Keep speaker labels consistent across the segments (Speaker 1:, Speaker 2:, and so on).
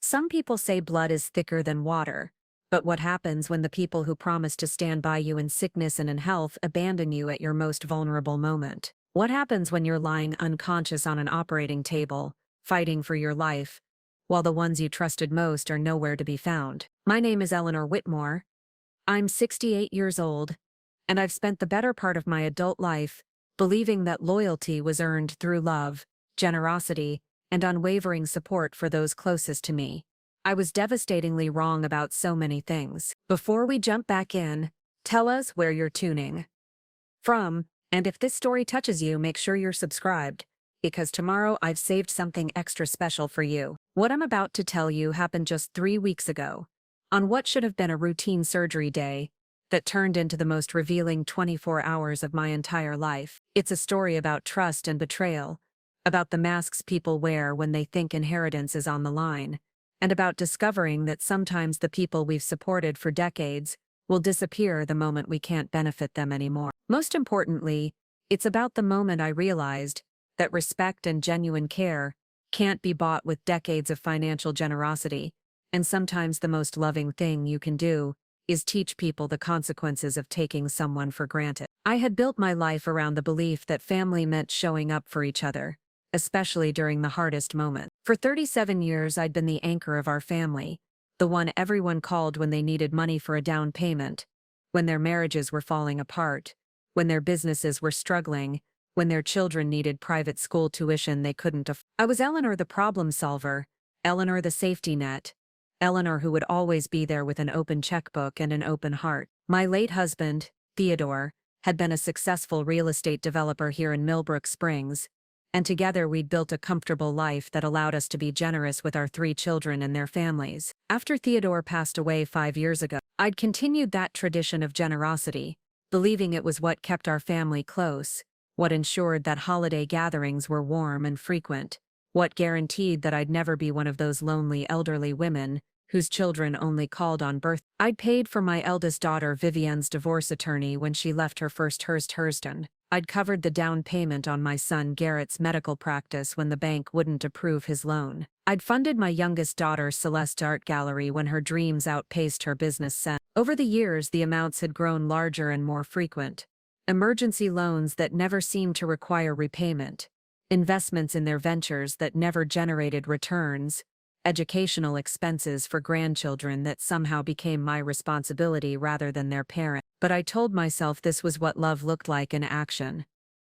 Speaker 1: Some people say blood is thicker than water. But what happens when the people who promise to stand by you in sickness and in health abandon you at your most vulnerable moment? What happens when you're lying unconscious on an operating table, fighting for your life, while the ones you trusted most are nowhere to be found? My name is Eleanor Whitmore. I'm 68 years old, and I've spent the better part of my adult life believing that loyalty was earned through love, generosity, and unwavering support for those closest to me. I was devastatingly wrong about so many things. Before we jump back in, tell us where you're tuning from, and if this story touches you, make sure you're subscribed, because tomorrow I've saved something extra special for you. What I'm about to tell you happened just 3 weeks ago, on what should have been a routine surgery day that turned into the most revealing 24 hours of my entire life. It's a story about trust and betrayal, about the masks people wear when they think inheritance is on the line, and about discovering that sometimes the people we've supported for decades will disappear the moment we can't benefit them anymore. Most importantly, it's about the moment I realized that respect and genuine care can't be bought with decades of financial generosity, and sometimes the most loving thing you can do is teach people the consequences of taking someone for granted. I had built my life around the belief that family meant showing up for each other, especially during the hardest moments. For 37 years I'd been the anchor of our family, the one everyone called when they needed money for a down payment, when their marriages were falling apart, when their businesses were struggling, when their children needed private school tuition they couldn't afford. I was Eleanor the problem solver, Eleanor the safety net, Eleanor who would always be there with an open checkbook and an open heart. My late husband, Theodore, had been a successful real estate developer here in Millbrook Springs, and together we'd built a comfortable life that allowed us to be generous with our 3 children and their families. After Theodore passed away 5 years ago, I'd continued that tradition of generosity, believing it was what kept our family close, what ensured that holiday gatherings were warm and frequent, what guaranteed that I'd never be one of those lonely elderly women whose children only called on birth. I'd paid for my eldest daughter Vivian's divorce attorney when she left her first Hurst. I'd covered the down payment on my son Garrett's medical practice when the bank wouldn't approve his loan. I'd funded my youngest daughter Celeste's art gallery when her dreams outpaced her business sense. Over the years, the amounts had grown larger and more frequent. Emergency loans that never seemed to require repayment, investments in their ventures that never generated returns, educational expenses for grandchildren that somehow became my responsibility rather than their parent. But I told myself this was what love looked like in action.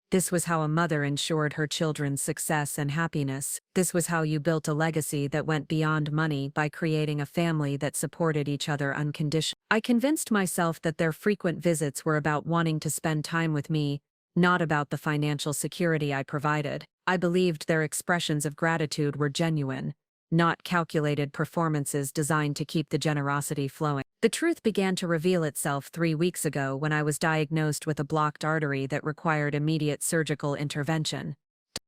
Speaker 1: This was how a mother ensured her children's success and happiness. This was how you built a legacy that went beyond money by creating a family that supported each other unconditionally. I convinced myself that their frequent visits were about wanting to spend time with me, not about the financial security I provided. I believed their expressions of gratitude were genuine, not calculated performances designed to keep the generosity flowing. The truth began to reveal itself 3 weeks ago when I was diagnosed with a blocked artery that required immediate surgical intervention.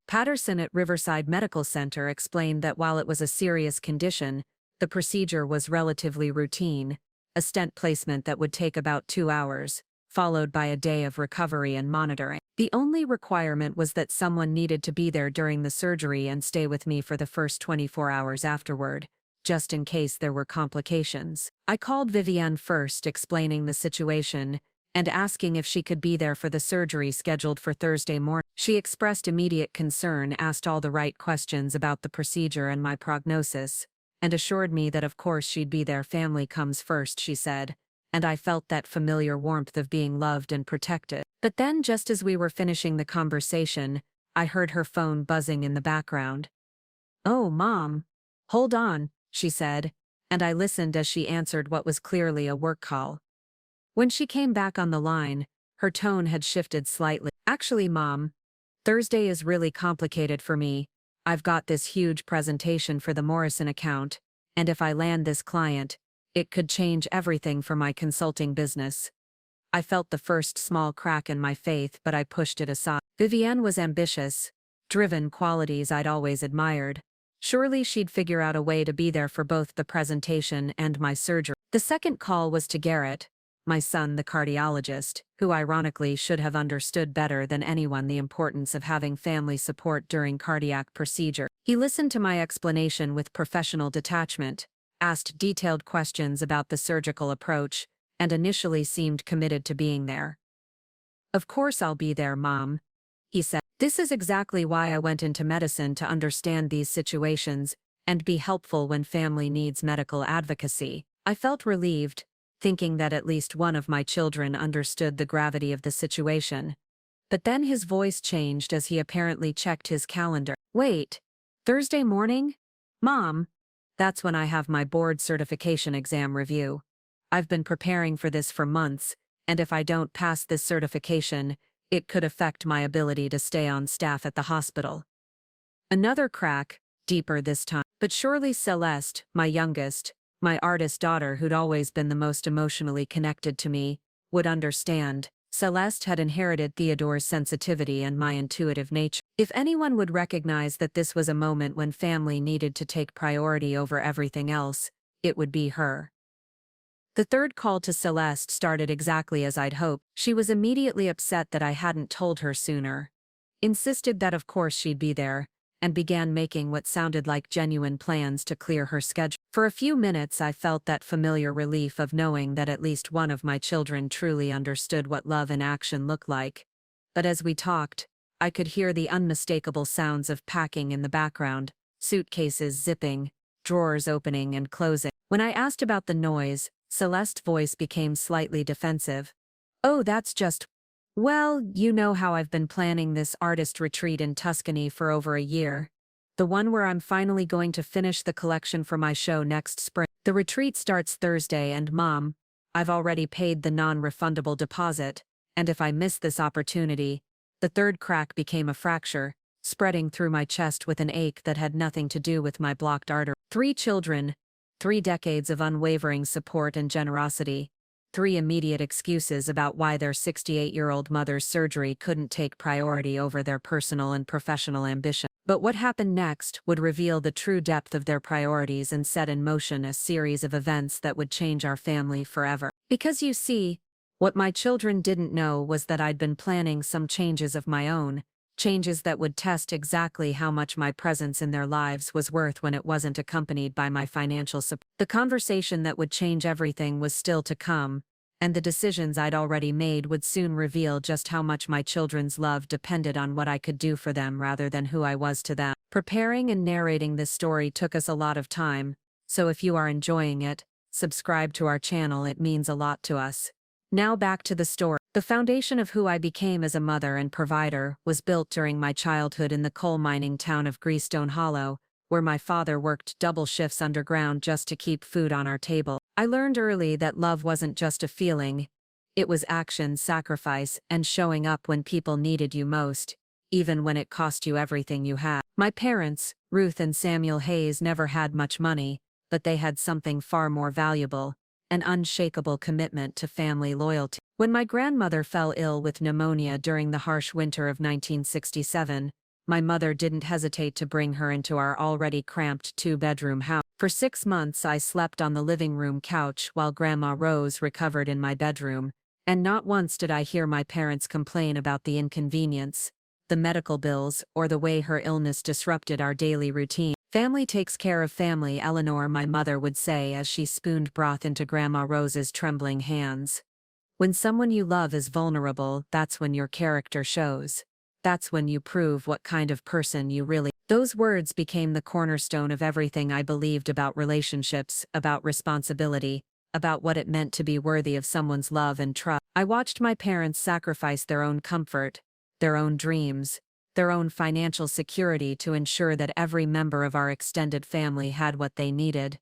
Speaker 1: Patterson at Riverside Medical Center explained that while it was a serious condition, the procedure was relatively routine, a stent placement that would take about 2 hours, followed by a day of recovery and monitoring. The only requirement was that someone needed to be there during the surgery and stay with me for the first 24 hours afterward, just in case there were complications. I called Vivian first, explaining the situation and asking if she could be there for the surgery scheduled for Thursday morning. She expressed immediate concern, asked all the right questions about the procedure and my prognosis, and assured me that of course she'd be there. Family comes first, she said, and I felt that familiar warmth of being loved and protected. But then, just as we were finishing the conversation, I heard her phone buzzing in the background. "Oh, Mom. Hold on," she said, and I listened as she answered what was clearly a work call. When she came back on the line, her tone had shifted slightly. "Actually, Mom, Thursday is really complicated for me. I've got this huge presentation for the Morrison account, and if I land this client, it could change everything for my consulting business." I felt the first small crack in my faith, but I pushed it aside. Vivienne was ambitious, driven, qualities I'd always admired. Surely she'd figure out a way to be there for both the presentation and my surgery. The second call was to Garrett, my son, the cardiologist, who ironically should have understood better than anyone the importance of having family support during cardiac procedure. He listened to my explanation with professional detachment, asked detailed questions about the surgical approach, and initially seemed committed to being there. "Of course I'll be there, Mom," he said. "This is exactly why I went into medicine, to understand these situations and be helpful when family needs medical advocacy." I felt relieved, thinking that at least one of my children understood the gravity of the situation. But then his voice changed as he apparently checked his calendar. "Wait, Thursday morning? Mom, that's when I have my board certification exam review. I've been preparing for this for months, and if I don't pass this certification, it could affect my ability to stay on staff at the hospital." Another crack, deeper this time. But surely Celeste, my youngest, my artist daughter who'd always been the most emotionally connected to me, would understand. Celeste had inherited Theodore's sensitivity and my intuitive nature. If anyone would recognize that this was a moment when family needed to take priority over everything else, it would be her. The third call to Celeste started exactly as I'd hoped. She was immediately upset that I hadn't told her sooner. Insisted that of course she'd be there, and began making what sounded like genuine plans to clear her schedule. For a few minutes I felt that familiar relief of knowing that at least one of my children truly understood what love in action looked like. But as we talked, I could hear the unmistakable sounds of packing in the background, suitcases zipping, drawers opening and closing. When I asked about the noise, Celeste's voice became slightly defensive. "Oh, that's just... well, you know how I've been planning this artist retreat in Tuscany for over a year. The one where I'm finally going to finish the collection for my show next spring. The retreat starts Thursday and Mom, I've already paid the non-refundable deposit, and if I miss this opportunity..." The third crack became a fracture, spreading through my chest with an ache that had nothing to do with my blocked artery. 3 children, 3 decades of unwavering support and generosity, 3 immediate excuses about why their 68-year-old mother's surgery couldn't take priority over their personal and professional ambition. But what happened next would reveal the true depth of their priorities and set in motion a series of events that would change our family forever. Because you see, what my children didn't know was that I'd been planning some changes of my own, changes that would test exactly how much my presence in their lives was worth when it wasn't accompanied by my financial support. The conversation that would change everything was still to come, and the decisions I'd already made would soon reveal just how much my children's love depended on what I could do for them rather than who I was to them. Preparing and narrating this story took us a lot of time, so if you are enjoying it, subscribe to our channel, it means a lot to us. Now back to the story. The foundation of who I became as a mother and provider was built during my childhood in the coal mining town of Greystone Hollow, where my father worked double shifts underground just to keep food on our table. I learned early that love wasn't just a feeling, it was action, sacrifice, and showing up when people needed you most, even when it cost you everything you had. My parents, Ruth and Samuel Hayes, never had much money, but they had something far more valuable: an unshakable commitment to family loyalty. When my grandmother fell ill with pneumonia during the harsh winter of 1967, my mother didn't hesitate to bring her into our already cramped 2-bedroom house. For 6 months I slept on the living room couch while Grandma Rose recovered in my bedroom, and not once did I hear my parents complain about the inconvenience, the medical bills, or the way her illness disrupted our daily routine. "Family takes care of family," Eleanor, my mother, would say as she spooned broth into Grandma Rose's trembling hands. "When someone you love is vulnerable, that's when your character shows. That's when you prove what kind of person you really..." Those words became the cornerstone of everything I believed about relationships, about responsibility, about what it meant to be worthy of someone's love and trust. I watched my parents sacrifice their own comfort, their own dreams, their own financial security to ensure that every member of our extended family had what they needed.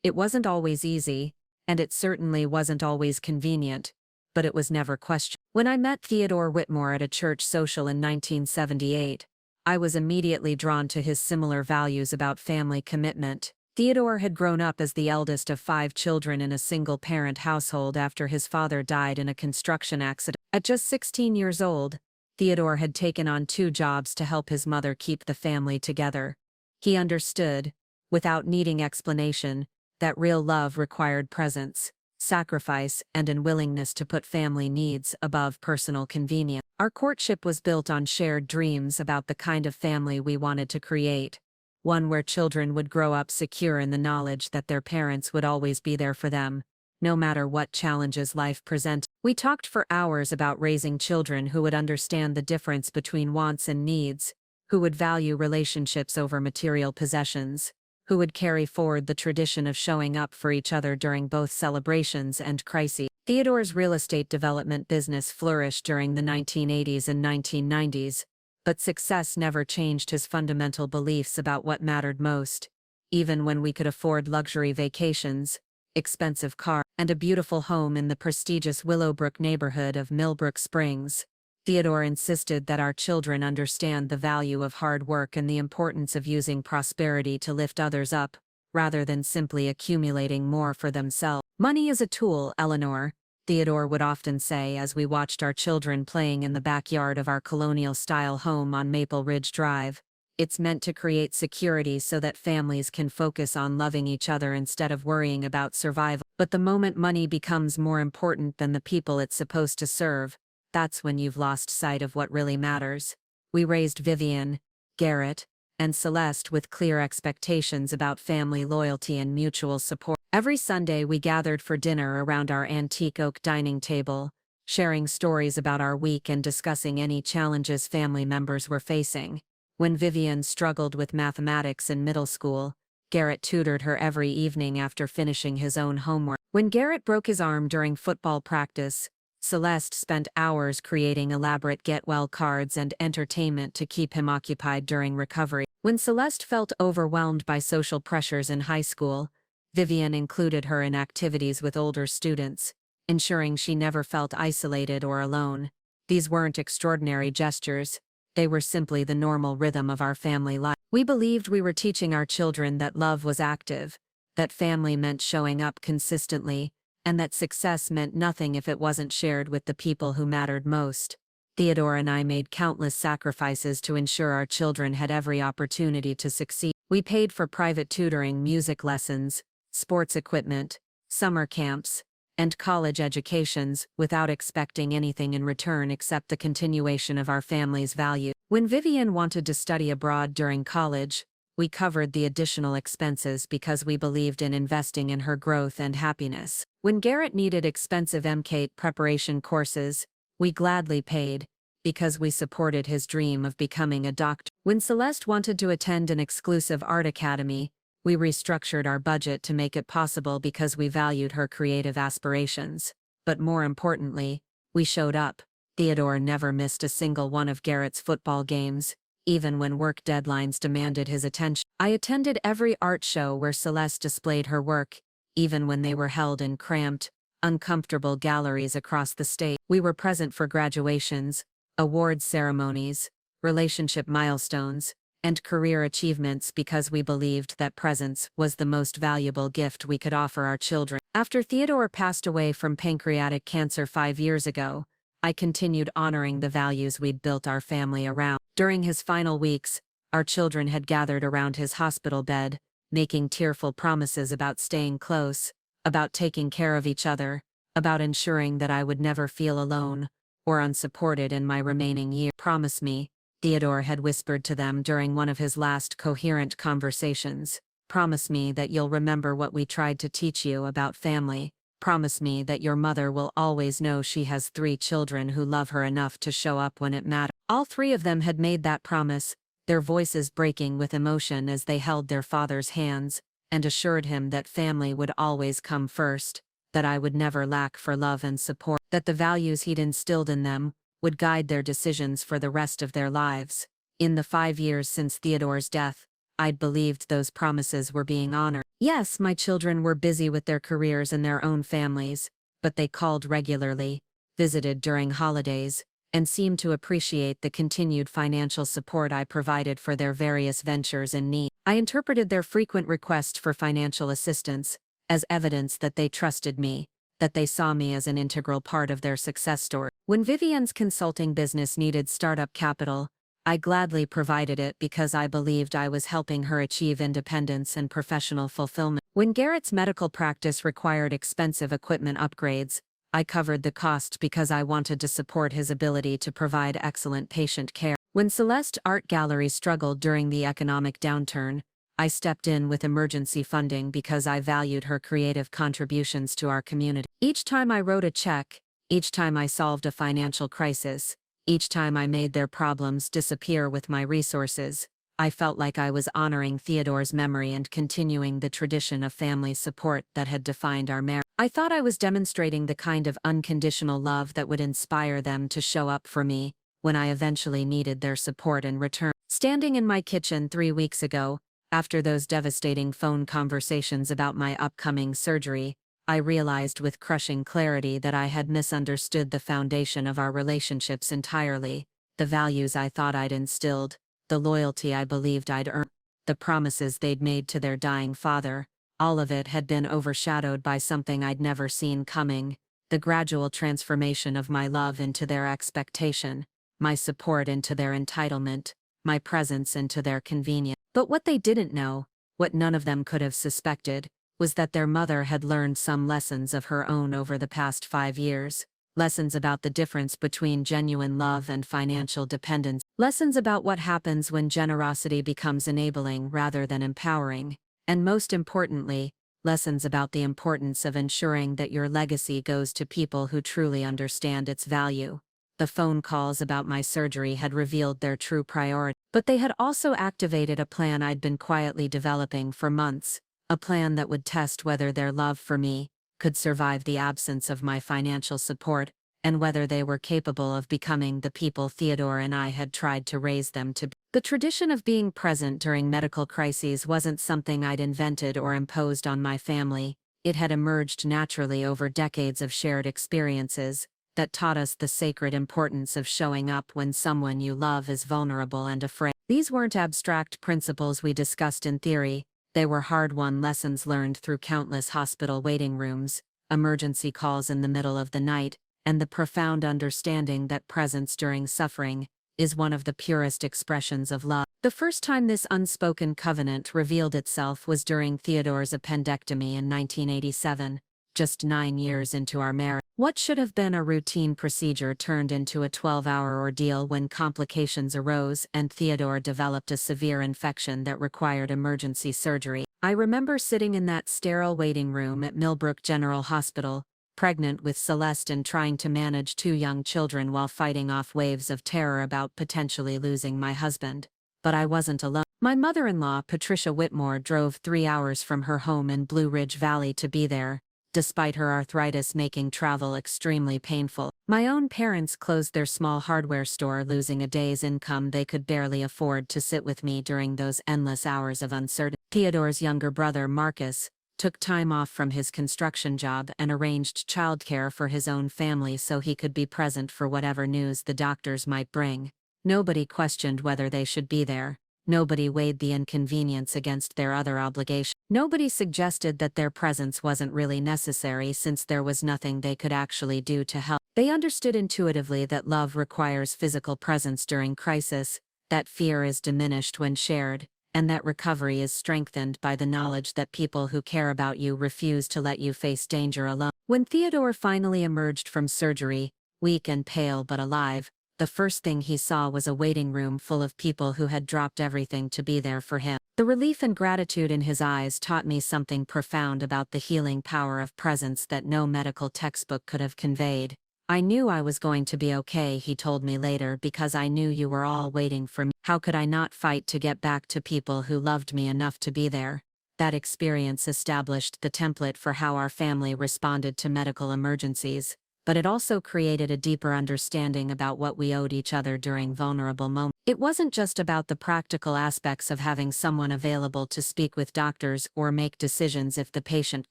Speaker 1: It wasn't always easy, and it certainly wasn't always convenient, but it was never questioned. When I met Theodore Whitmore at a church social in 1978, I was immediately drawn to his similar values about family commitment. Theodore had grown up as the eldest of 5 children in a single-parent household after his father died in a construction accident. At just 16 years old, Theodore had taken on 2 jobs to help his mother keep the family together. He understood, without needing explanation, that real love required presence, sacrifice, and an willingness to put family needs above personal convenience. Our courtship was built on shared dreams about the kind of family we wanted to create. one where children would grow up secure in the knowledge that their parents would always be there for them, no matter what challenges life presented. We talked for hours about raising children who would understand the difference between wants and needs, who would value relationships over material possessions, who would carry forward the tradition of showing up for each other during both celebrations and crises. Theodore's real estate development business flourished during the 1980s and 1990s, but success never changed his fundamental beliefs about what mattered most. Even when we could afford luxury vacations, expensive cars, and a beautiful home in the prestigious Willowbrook neighborhood of Millbrook Springs, Theodore insisted that our children understand the value of hard work and the importance of using prosperity to lift others up, rather than simply accumulating more for themselves. "Money is a tool, Eleanor," Theodore would often say as we watched our children playing in the backyard of our colonial-style home on Maple Ridge Drive. "It's meant to create security so that families can focus on loving each other instead of worrying about survival. But the moment money becomes more important than the people it's supposed to serve, that's when you've lost sight of what really matters." We raised Vivian, Garrett, and Celeste with clear expectations about family loyalty and mutual support. Every Sunday we gathered for dinner around our antique oak dining table, sharing stories about our week and discussing any challenges family members were facing. When Vivian struggled with mathematics in middle school, Garrett tutored her every evening after finishing his own homework. When Garrett broke his arm during football practice, Celeste spent hours creating elaborate get-well cards and entertainment to keep him occupied during recovery. When Celeste felt overwhelmed by social pressures in high school, Vivian included her in activities with older students, ensuring she never felt isolated or alone. These weren't extraordinary gestures, they were simply the normal rhythm of our family life. We believed we were teaching our children that love was active, that family meant showing up consistently, and that success meant nothing if it wasn't shared with the people who mattered most. Theodore and I made countless sacrifices to ensure our children had every opportunity to succeed. We paid for private tutoring, music lessons, sports equipment, summer camps, and college educations without expecting anything in return except the continuation of our family's value. When Vivian wanted to study abroad during college, we covered the additional expenses because we believed in investing in her growth and happiness. When Garrett needed expensive MCAT preparation courses, we gladly paid, because we supported his dream of becoming a doctor. When Celeste wanted to attend an exclusive art academy, we restructured our budget to make it possible because we valued her creative aspirations. But more importantly, we showed up. Theodore never missed a single one of Garrett's football games, even when work deadlines demanded his attention. I attended every art show where Celeste displayed her work, even when they were held in cramped, uncomfortable galleries across the state. We were present for graduations, awards ceremonies, relationship milestones, and career achievements because we believed that presence was the most valuable gift we could offer our children. After Theodore passed away from pancreatic cancer 5 years ago, I continued honoring the values we'd built our family around. During his final weeks, our children had gathered around his hospital bed, making tearful promises about staying close, about taking care of each other, about ensuring that I would never feel alone or unsupported in my remaining years. "Promise me," Theodore had whispered to them during one of his last coherent conversations. "Promise me that you'll remember what we tried to teach you about family. Promise me that your mother will always know she has 3 children who love her enough to show up when it matters." All 3 of them had made that promise, their voices breaking with emotion as they held their father's hands, and assured him that family would always come first, that I would never lack for love and support, that the values he'd instilled in them would guide their decisions for the rest of their lives. In the 5 years since Theodore's death, I'd believed those promises were being honored. Yes, my children were busy with their careers and their own families, but they called regularly, visited during holidays, and seemed to appreciate the continued financial support I provided for their various ventures and needs. I interpreted their frequent requests for financial assistance as evidence that they trusted me, that they saw me as an integral part of their success story. When Vivian's consulting business needed startup capital, I gladly provided it because I believed I was helping her achieve independence and professional fulfillment. When Garrett's medical practice required expensive equipment upgrades, I covered the cost because I wanted to support his ability to provide excellent patient care. When Celeste Art Gallery struggled during the economic downturn, I stepped in with emergency funding because I valued her creative contributions to our community. Each time I wrote a check, each time I solved a financial crisis, each time I made their problems disappear with my resources, I felt like I was honoring Theodore's memory and continuing the tradition of family support that had defined our marriage. I thought I was demonstrating the kind of unconditional love that would inspire them to show up for me when I eventually needed their support in return. Standing in my kitchen 3 weeks ago, after those devastating phone conversations about my upcoming surgery, I realized with crushing clarity that I had misunderstood the foundation of our relationships entirely, the values I thought I'd instilled, the loyalty I believed I'd earned, the promises they'd made to their dying father. All of it had been overshadowed by something I'd never seen coming, the gradual transformation of my love into their expectation, my support into their entitlement, my presence into their convenience. But what they didn't know, what none of them could have suspected, was that their mother had learned some lessons of her own over the past 5 years. Lessons about the difference between genuine love and financial dependence. Lessons about what happens when generosity becomes enabling rather than empowering. And most importantly, lessons about the importance of ensuring that your legacy goes to people who truly understand its value. The phone calls about my surgery had revealed their true priority, but they had also activated a plan I'd been quietly developing for months, a plan that would test whether their love for me could survive the absence of my financial support, and whether they were capable of becoming the people Theodore and I had tried to raise them to be. The tradition of being present during medical crises wasn't something I'd invented or imposed on my family. It had emerged naturally over decades of shared experiences that taught us the sacred importance of showing up when someone you love is vulnerable and afraid. These weren't abstract principles we discussed in theory. They were hard-won lessons learned through countless hospital waiting rooms, emergency calls in the middle of the night, and the profound understanding that presence during suffering is one of the purest expressions of love. The first time this unspoken covenant revealed itself was during Theodore's appendectomy in 1987, just 9 years into our marriage. What should have been a routine procedure turned into a 12-hour ordeal when complications arose and Theodore developed a severe infection that required emergency surgery. I remember sitting in that sterile waiting room at Millbrook General Hospital, pregnant with Celeste and trying to manage 2 young children while fighting off waves of terror about potentially losing my husband. But I wasn't alone. My mother-in-law, Patricia Whitmore, drove 3 hours from her home in Blue Ridge Valley to be there, despite her arthritis making travel extremely painful. My own parents closed their small hardware store, losing a day's income they could barely afford, to sit with me during those endless hours of uncertainty. Theodore's younger brother, Marcus, took time off from his construction job and arranged childcare for his own family so he could be present for whatever news the doctors might bring. Nobody questioned whether they should be there. Nobody weighed the inconvenience against their other obligation. Nobody suggested that their presence wasn't really necessary since there was nothing they could actually do to help. They understood intuitively that love requires physical presence during crisis, that fear is diminished when shared, and that recovery is strengthened by the knowledge that people who care about you refuse to let you face danger alone. When Theodore finally emerged from surgery, weak and pale but alive, the first thing he saw was a waiting room full of people who had dropped everything to be there for him. The relief and gratitude in his eyes taught me something profound about the healing power of presence that no medical textbook could have conveyed. I knew I was going to be okay, he told me later, because I knew you were all waiting for me. How could I not fight to get back to people who loved me enough to be there? That experience established the template for how our family responded to medical emergencies. But it also created a deeper understanding about what we owed each other during vulnerable moments. It wasn't just about the practical aspects of having someone available to speak with doctors or make decisions if the patient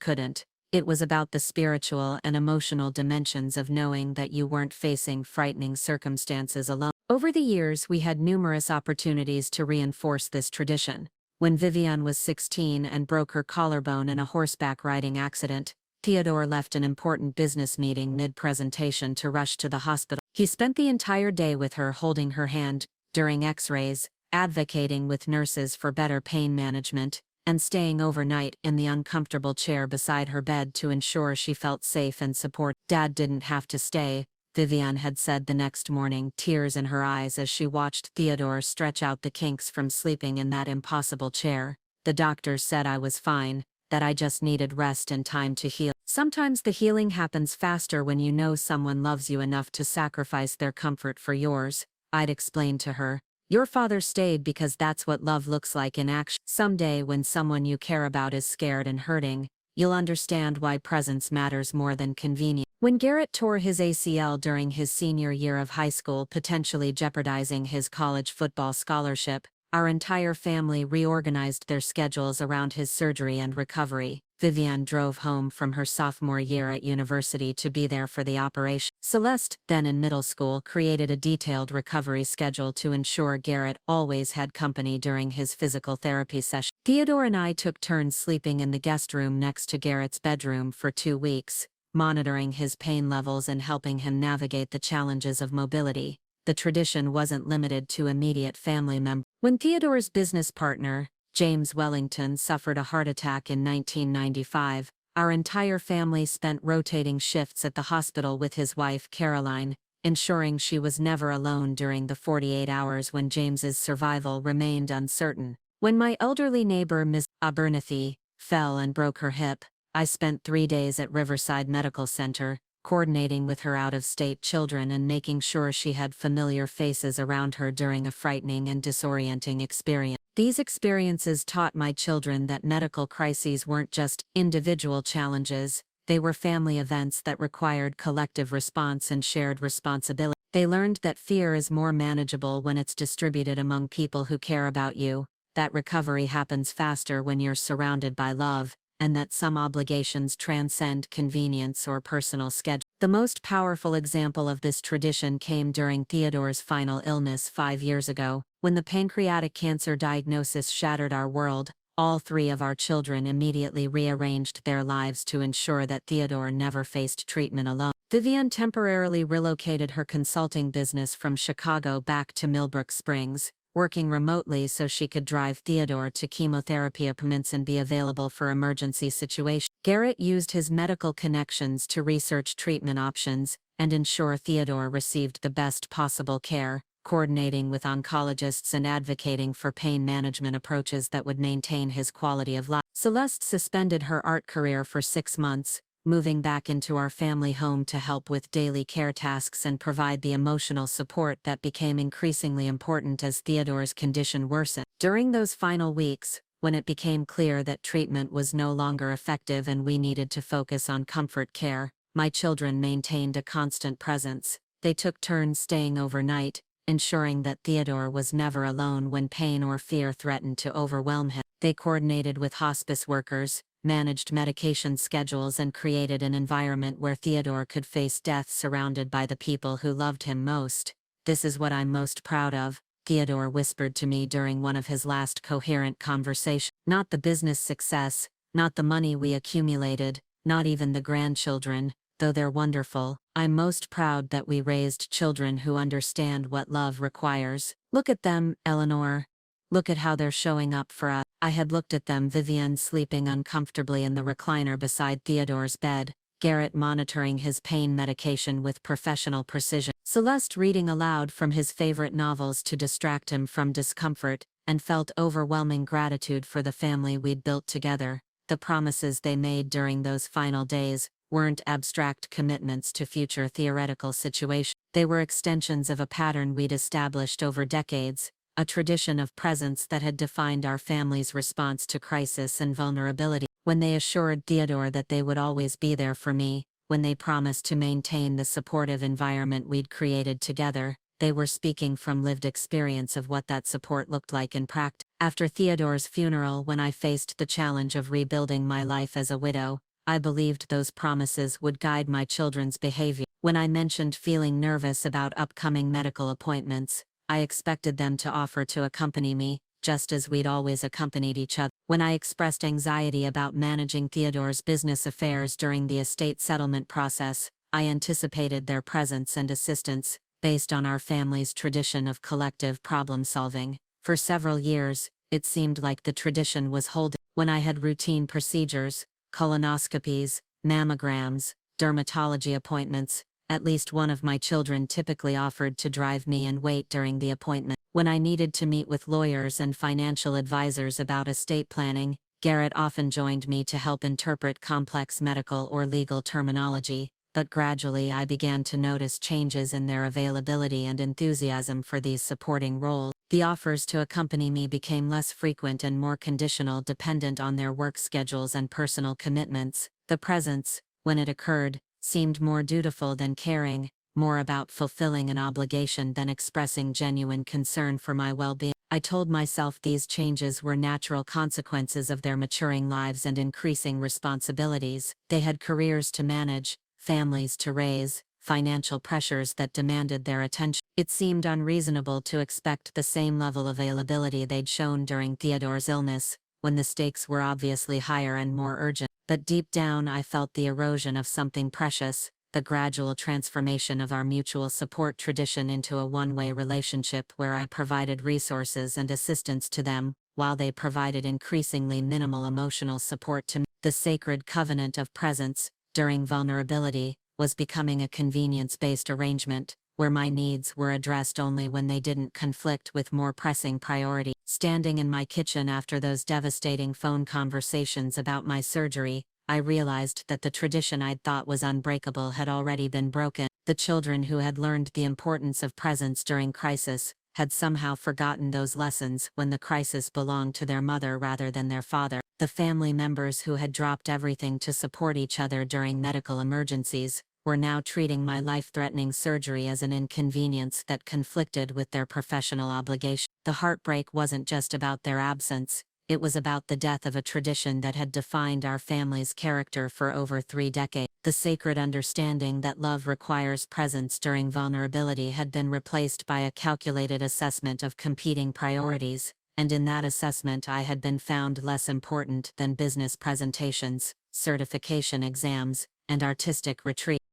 Speaker 1: couldn't. It was about the spiritual and emotional dimensions of knowing that you weren't facing frightening circumstances alone. Over the years, we had numerous opportunities to reinforce this tradition. When Vivian was 16 and broke her collarbone in a horseback riding accident, Theodore left an important business meeting mid-presentation to rush to the hospital. He spent the entire day with her, holding her hand during x-rays, advocating with nurses for better pain management, and staying overnight in the uncomfortable chair beside her bed to ensure she felt safe and supported. "Dad didn't have to stay," Vivian had said the next morning, tears in her eyes as she watched Theodore stretch out the kinks from sleeping in that impossible chair. The doctors said I was fine, that I just needed rest and time to heal. Sometimes the healing happens faster when you know someone loves you enough to sacrifice their comfort for yours, I'd explained to her. Your father stayed because that's what love looks like in action. Someday when someone you care about is scared and hurting, you'll understand why presence matters more than convenience. When Garrett tore his ACL during his senior year of high school, potentially jeopardizing his college football scholarship, our entire family reorganized their schedules around his surgery and recovery. Vivienne drove home from her sophomore year at university to be there for the operation. Celeste, then in middle school, created a detailed recovery schedule to ensure Garrett always had company during his physical therapy session. Theodore and I took turns sleeping in the guest room next to Garrett's bedroom for 2 weeks, monitoring his pain levels and helping him navigate the challenges of mobility. The tradition wasn't limited to immediate family members. When Theodore's business partner, James Wellington, suffered a heart attack in 1995, our entire family spent rotating shifts at the hospital with his wife Caroline, ensuring she was never alone during the 48 hours when James's survival remained uncertain. When my elderly neighbor Ms. Abernathy fell and broke her hip, I spent 3 days at Riverside Medical Center, coordinating with her out-of-state children and making sure she had familiar faces around her during a frightening and disorienting experience. These experiences taught my children that medical crises weren't just individual challenges, they were family events that required collective response and shared responsibility. They learned that fear is more manageable when it's distributed among people who care about you, that recovery happens faster when you're surrounded by love, and that some obligations transcend convenience or personal schedule. The most powerful example of this tradition came during Theodore's final illness 5 years ago. When the pancreatic cancer diagnosis shattered our world, all 3 of our children immediately rearranged their lives to ensure that Theodore never faced treatment alone. Vivienne temporarily relocated her consulting business from Chicago back to Millbrook Springs, working remotely so she could drive Theodore to chemotherapy appointments and be available for emergency situations. Garrett used his medical connections to research treatment options and ensure Theodore received the best possible care, coordinating with oncologists and advocating for pain management approaches that would maintain his quality of life. Celeste suspended her art career for 6 months, moving back into our family home to help with daily care tasks and provide the emotional support that became increasingly important as Theodore's condition worsened. During those final weeks, when it became clear that treatment was no longer effective and we needed to focus on comfort care, my children maintained a constant presence. They took turns staying overnight, ensuring that Theodore was never alone when pain or fear threatened to overwhelm him. They coordinated with hospice workers, managed medication schedules and created an environment where Theodore could face death surrounded by the people who loved him most. "This is what I'm most proud of," Theodore whispered to me during one of his last coherent conversations. "Not the business success, not the money we accumulated, not even the grandchildren, though they're wonderful. I'm most proud that we raised children who understand what love requires. Look at them, Eleanor. Look at how they're showing up for us." I had looked at them, Vivienne sleeping uncomfortably in the recliner beside Theodore's bed, Garrett monitoring his pain medication with professional precision, Celeste reading aloud from his favorite novels to distract him from discomfort, and felt overwhelming gratitude for the family we'd built together. The promises they made during those final days weren't abstract commitments to future theoretical situations. They were extensions of a pattern we'd established over decades, a tradition of presence that had defined our family's response to crisis and vulnerability. When they assured Theodore that they would always be there for me, when they promised to maintain the supportive environment we'd created together, they were speaking from lived experience of what that support looked like in practice. After Theodore's funeral, when I faced the challenge of rebuilding my life as a widow, I believed those promises would guide my children's behavior. When I mentioned feeling nervous about upcoming medical appointments, I expected them to offer to accompany me, just as we'd always accompanied each other. When I expressed anxiety about managing Theodore's business affairs during the estate settlement process, I anticipated their presence and assistance, based on our family's tradition of collective problem-solving. For several years, it seemed like the tradition was holding. When I had routine procedures, colonoscopies, mammograms, dermatology appointments, At least one of my children typically offered to drive me and wait during the appointment. When I needed to meet with lawyers and financial advisors about estate planning, Garrett often joined me to help interpret complex medical or legal terminology, but gradually I began to notice changes in their availability and enthusiasm for these supporting roles. The offers to accompany me became less frequent and more conditional, dependent on their work schedules and personal commitments. The presence, when it occurred, seemed more dutiful than caring, more about fulfilling an obligation than expressing genuine concern for my well-being. I told myself these changes were natural consequences of their maturing lives and increasing responsibilities. They had careers to manage, families to raise, financial pressures that demanded their attention. It seemed unreasonable to expect the same level of availability they'd shown during Theodore's illness, when the stakes were obviously higher and more urgent. But deep down I felt the erosion of something precious, the gradual transformation of our mutual support tradition into a one-way relationship where I provided resources and assistance to them, while they provided increasingly minimal emotional support to me. The sacred covenant of presence, during vulnerability, was becoming a convenience-based arrangement, where my needs were addressed only when they didn't conflict with more pressing priorities. Standing in my kitchen after those devastating phone conversations about my surgery, I realized that the tradition I'd thought was unbreakable had already been broken. The children who had learned the importance of presence during crisis had somehow forgotten those lessons when the crisis belonged to their mother rather than their father. The family members who had dropped everything to support each other during medical emergencies were now treating my life-threatening surgery as an inconvenience that conflicted with their professional obligation. The heartbreak wasn't just about their absence, it was about the death of a tradition that had defined our family's character for over 3 decades. The sacred understanding that love requires presence during vulnerability had been replaced by a calculated assessment of competing priorities, and in that assessment I had been found less important than business presentations, certification exams, and artistic retreats.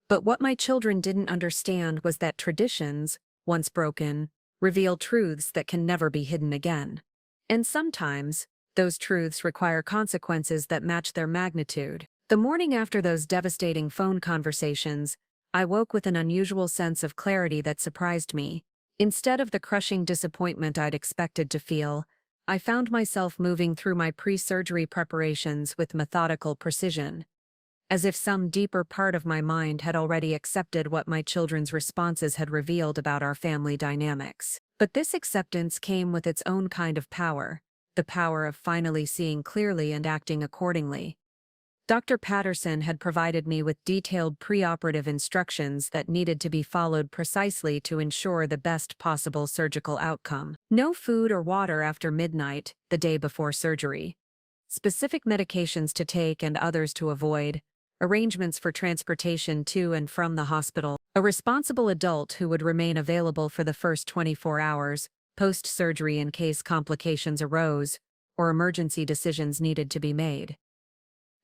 Speaker 1: But what my children didn't understand was that traditions, once broken, reveal truths that can never be hidden again. And sometimes, those truths require consequences that match their magnitude. The morning after those devastating phone conversations, I woke with an unusual sense of clarity that surprised me. Instead of the crushing disappointment I'd expected to feel, I found myself moving through my pre-surgery preparations with methodical precision, as if some deeper part of my mind had already accepted what my children's responses had revealed about our family dynamics. But this acceptance came with its own kind of power, the power of finally seeing clearly and acting accordingly. Dr. Patterson had provided me with detailed preoperative instructions that needed to be followed precisely to ensure the best possible surgical outcome. No food or water after midnight, the day before surgery. Specific medications to take and others to avoid. Arrangements for transportation to and from the hospital. A responsible adult who would remain available for the first 24 hours, post-surgery in case complications arose, or emergency decisions needed to be made.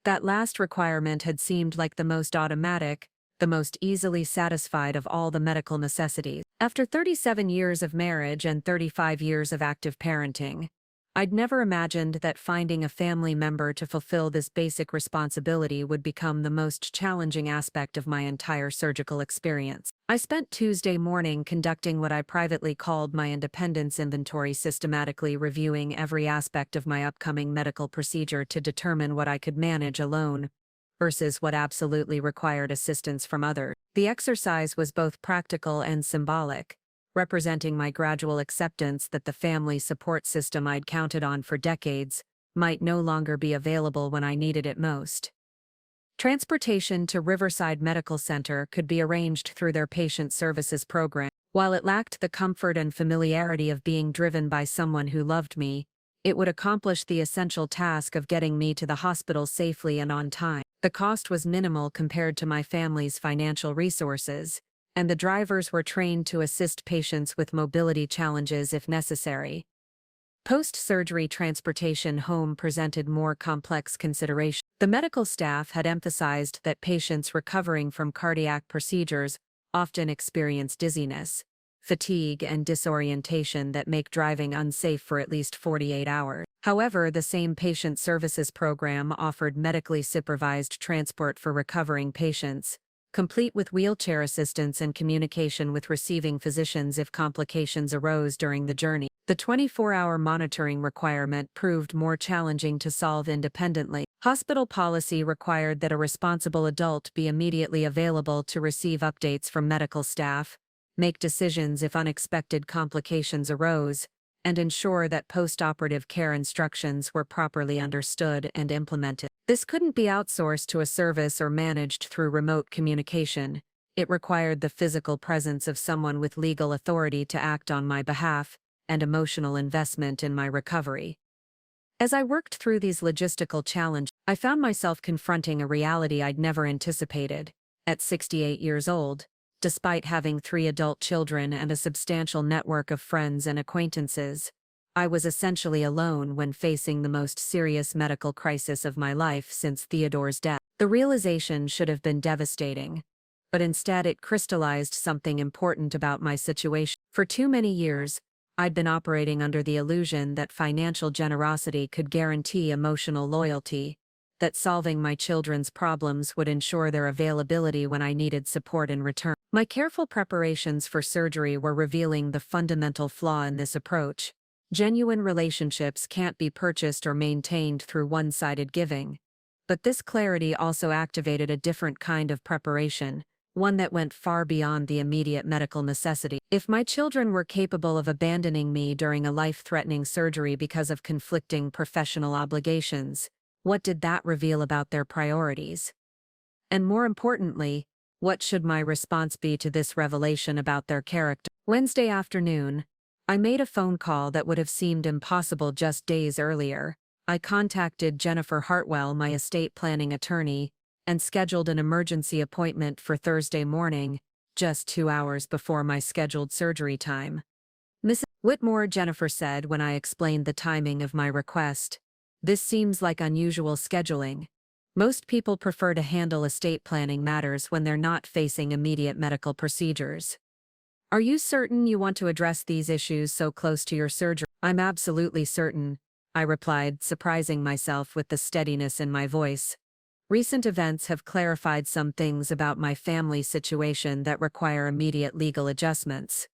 Speaker 1: That last requirement had seemed like the most automatic, the most easily satisfied of all the medical necessities. After 37 years of marriage and 35 years of active parenting, I'd never imagined that finding a family member to fulfill this basic responsibility would become the most challenging aspect of my entire surgical experience. I spent Tuesday morning conducting what I privately called my independence inventory, systematically reviewing every aspect of my upcoming medical procedure to determine what I could manage alone versus what absolutely required assistance from others. The exercise was both practical and symbolic, representing my gradual acceptance that the family support system I'd counted on for decades might no longer be available when I needed it most. Transportation to Riverside Medical Center could be arranged through their patient services program. While it lacked the comfort and familiarity of being driven by someone who loved me, it would accomplish the essential task of getting me to the hospital safely and on time. The cost was minimal compared to my family's financial resources, and the drivers were trained to assist patients with mobility challenges if necessary. Post-surgery transportation home presented more complex considerations. The medical staff had emphasized that patients recovering from cardiac procedures often experience dizziness, fatigue, and disorientation that make driving unsafe for at least 48 hours. However, the same patient services program offered medically supervised transport for recovering patients, complete with wheelchair assistance and communication with receiving physicians if complications arose during the journey. The 24-hour monitoring requirement proved more challenging to solve independently. Hospital policy required that a responsible adult be immediately available to receive updates from medical staff, make decisions if unexpected complications arose, and ensure that post-operative care instructions were properly understood and implemented. This couldn't be outsourced to a service or managed through remote communication. It required the physical presence of someone with legal authority to act on my behalf and emotional investment in my recovery. As I worked through these logistical challenges, I found myself confronting a reality I'd never anticipated. At 68 years old, despite having 3 adult children and a substantial network of friends and acquaintances, I was essentially alone when facing the most serious medical crisis of my life since Theodore's death. The realization should have been devastating, but instead it crystallized something important about my situation. For too many years, I'd been operating under the illusion that financial generosity could guarantee emotional loyalty, that solving my children's problems would ensure their availability when I needed support in return. My careful preparations for surgery were revealing the fundamental flaw in this approach. Genuine relationships can't be purchased or maintained through one-sided giving. But this clarity also activated a different kind of preparation, one that went far beyond the immediate medical necessity. If my children were capable of abandoning me during a life-threatening surgery because of conflicting professional obligations, what did that reveal about their priorities? And more importantly, what should my response be to this revelation about their character? Wednesday afternoon, I made a phone call that would have seemed impossible just days earlier. I contacted Jennifer Hartwell, my estate planning attorney, and scheduled an emergency appointment for Thursday morning, just 2 hours before my scheduled surgery time. "Mrs. Whitmore," Jennifer said when I explained the timing of my request, "this seems like unusual scheduling. Most people prefer to handle estate planning matters when they're not facing immediate medical procedures. Are you certain you want to address these issues so close to your surgery?" "I'm absolutely certain," I replied, surprising myself with the steadiness in my voice. "Recent events have clarified some things about my family situation that require immediate legal adjustments.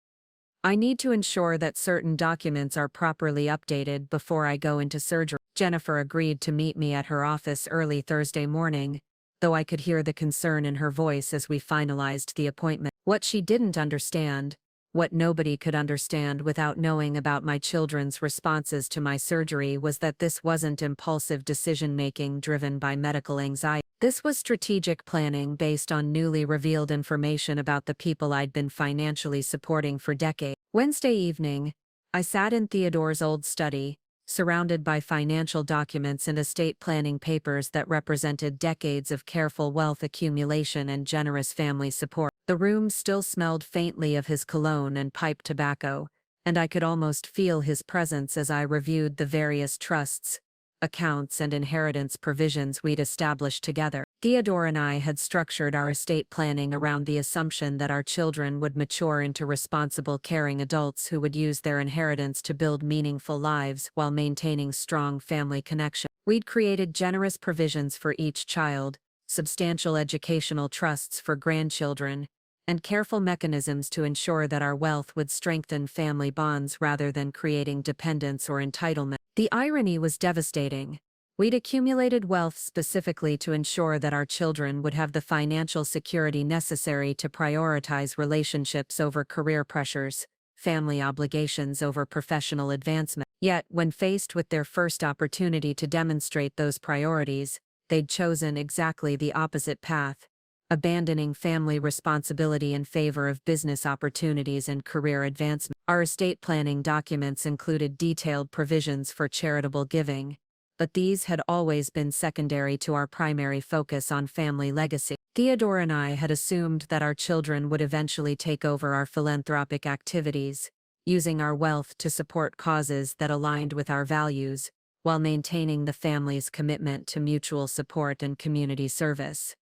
Speaker 1: I need to ensure that certain documents are properly updated before I go into surgery." Jennifer agreed to meet me at her office early Thursday morning, though I could hear the concern in her voice as we finalized the appointment. What she didn't understand, what nobody could understand without knowing about my children's responses to my surgery, was that this wasn't impulsive decision-making driven by medical anxiety. This was strategic planning based on newly revealed information about the people I'd been financially supporting for decades. Wednesday evening, I sat in Theodore's old study, surrounded by financial documents and estate planning papers that represented decades of careful wealth accumulation and generous family support. The room still smelled faintly of his cologne and pipe tobacco, and I could almost feel his presence as I reviewed the various trusts, accounts, and inheritance provisions we'd established together. Theodore and I had structured our estate planning around the assumption that our children would mature into responsible, caring adults who would use their inheritance to build meaningful lives while maintaining strong family connection. We'd created generous provisions for each child, substantial educational trusts for grandchildren, and careful mechanisms to ensure that our wealth would strengthen family bonds rather than creating dependence or entitlement. The irony was devastating. We'd accumulated wealth specifically to ensure that our children would have the financial security necessary to prioritize relationships over career pressures, family obligations over professional advancement. Yet, when faced with their first opportunity to demonstrate those priorities, they'd chosen exactly the opposite path, abandoning family responsibility in favor of business opportunities and career advancement. Our estate planning documents included detailed provisions for charitable giving, but these had always been secondary to our primary focus on family legacy. Theodore and I had assumed that our children would eventually take over our philanthropic activities, using our wealth to support causes that aligned with our values, while maintaining the family's commitment to mutual support and community service.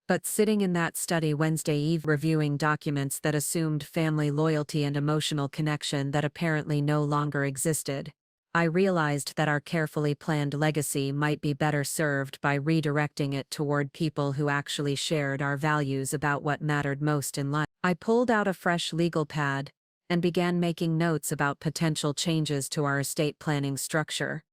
Speaker 1: But sitting in that study Wednesday eve reviewing documents that assumed family loyalty and emotional connection that apparently no longer existed, I realized that our carefully planned legacy might be better served by redirecting it toward people who actually shared our values about what mattered most in life. I pulled out a fresh legal pad and began making notes about potential changes to our estate planning structure.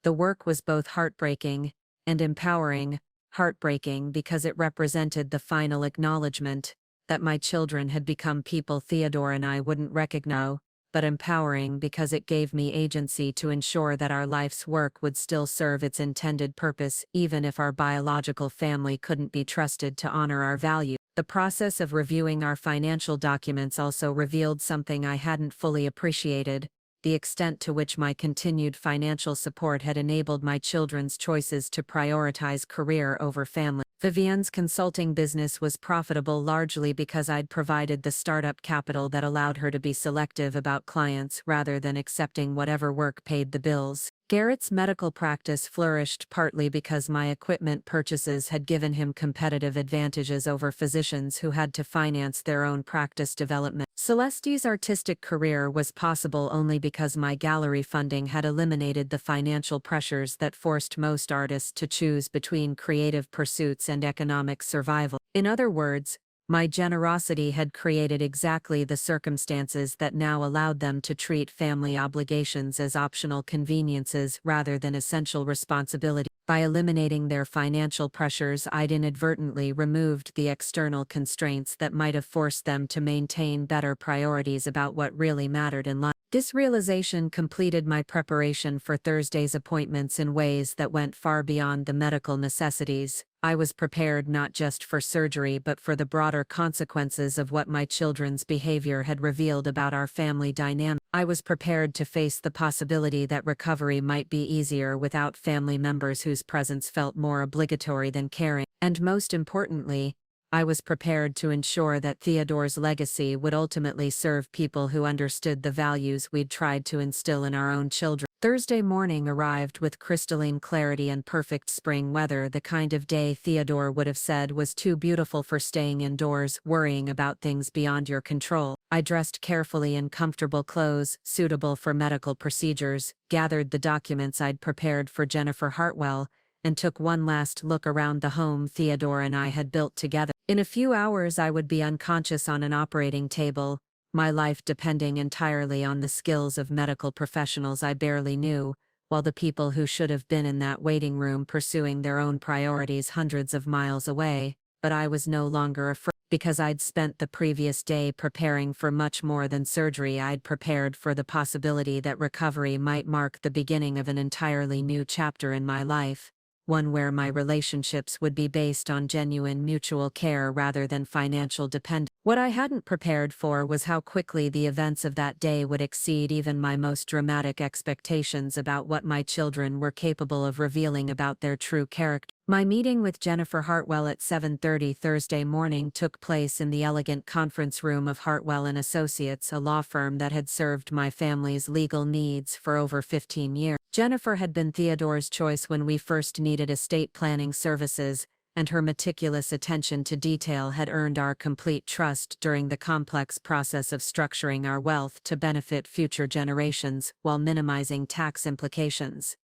Speaker 1: The work was both heartbreaking and empowering. Heartbreaking because it represented the final acknowledgement that my children had become people Theodore and I wouldn't recognize, but empowering because it gave me agency to ensure that our life's work would still serve its intended purpose even if our biological family couldn't be trusted to honor our values. The process of reviewing our financial documents also revealed something I hadn't fully appreciated: the extent to which my continued financial support had enabled my children's choices to prioritize career over family. Vivian's consulting business was profitable largely because I'd provided the startup capital that allowed her to be selective about clients rather than accepting whatever work paid the bills. Garrett's medical practice flourished partly because my equipment purchases had given him competitive advantages over physicians who had to finance their own practice development. Celeste's artistic career was possible only because my gallery funding had eliminated the financial pressures that forced most artists to choose between creative pursuits and economic survival. In other words, my generosity had created exactly the circumstances that now allowed them to treat family obligations as optional conveniences rather than essential responsibility. By eliminating their financial pressures, I'd inadvertently removed the external constraints that might have forced them to maintain better priorities about what really mattered in life. This realization completed my preparation for Thursday's appointments in ways that went far beyond the medical necessities. I was prepared not just for surgery but for the broader consequences of what my children's behavior had revealed about our family dynamic. I was prepared to face the possibility that recovery might be easier without family members whose presence felt more obligatory than caring. And most importantly, I was prepared to ensure that Theodore's legacy would ultimately serve people who understood the values we'd tried to instill in our own children. Thursday morning arrived with crystalline clarity and perfect spring weather, the kind of day Theodore would have said was too beautiful for staying indoors, worrying about things beyond your control. I dressed carefully in comfortable clothes, suitable for medical procedures, gathered the documents I'd prepared for Jennifer Hartwell, and took one last look around the home Theodore and I had built together. In a few hours I would be unconscious on an operating table, my life depending entirely on the skills of medical professionals I barely knew, while the people who should have been in that waiting room pursuing their own priorities hundreds of miles away. But I was no longer afraid. Because I'd spent the previous day preparing for much more than surgery, I'd prepared for the possibility that recovery might mark the beginning of an entirely new chapter in my life, one where my relationships would be based on genuine mutual care rather than financial dependence. What I hadn't prepared for was how quickly the events of that day would exceed even my most dramatic expectations about what my children were capable of revealing about their true character. My meeting with Jennifer Hartwell at 7:30 Thursday morning took place in the elegant conference room of Hartwell & Associates, a law firm that had served my family's legal needs for over 15 years. Jennifer had been Theodore's choice when we first needed estate planning services, and her meticulous attention to detail had earned our complete trust during the complex process of structuring our wealth to benefit future generations while minimizing tax implications.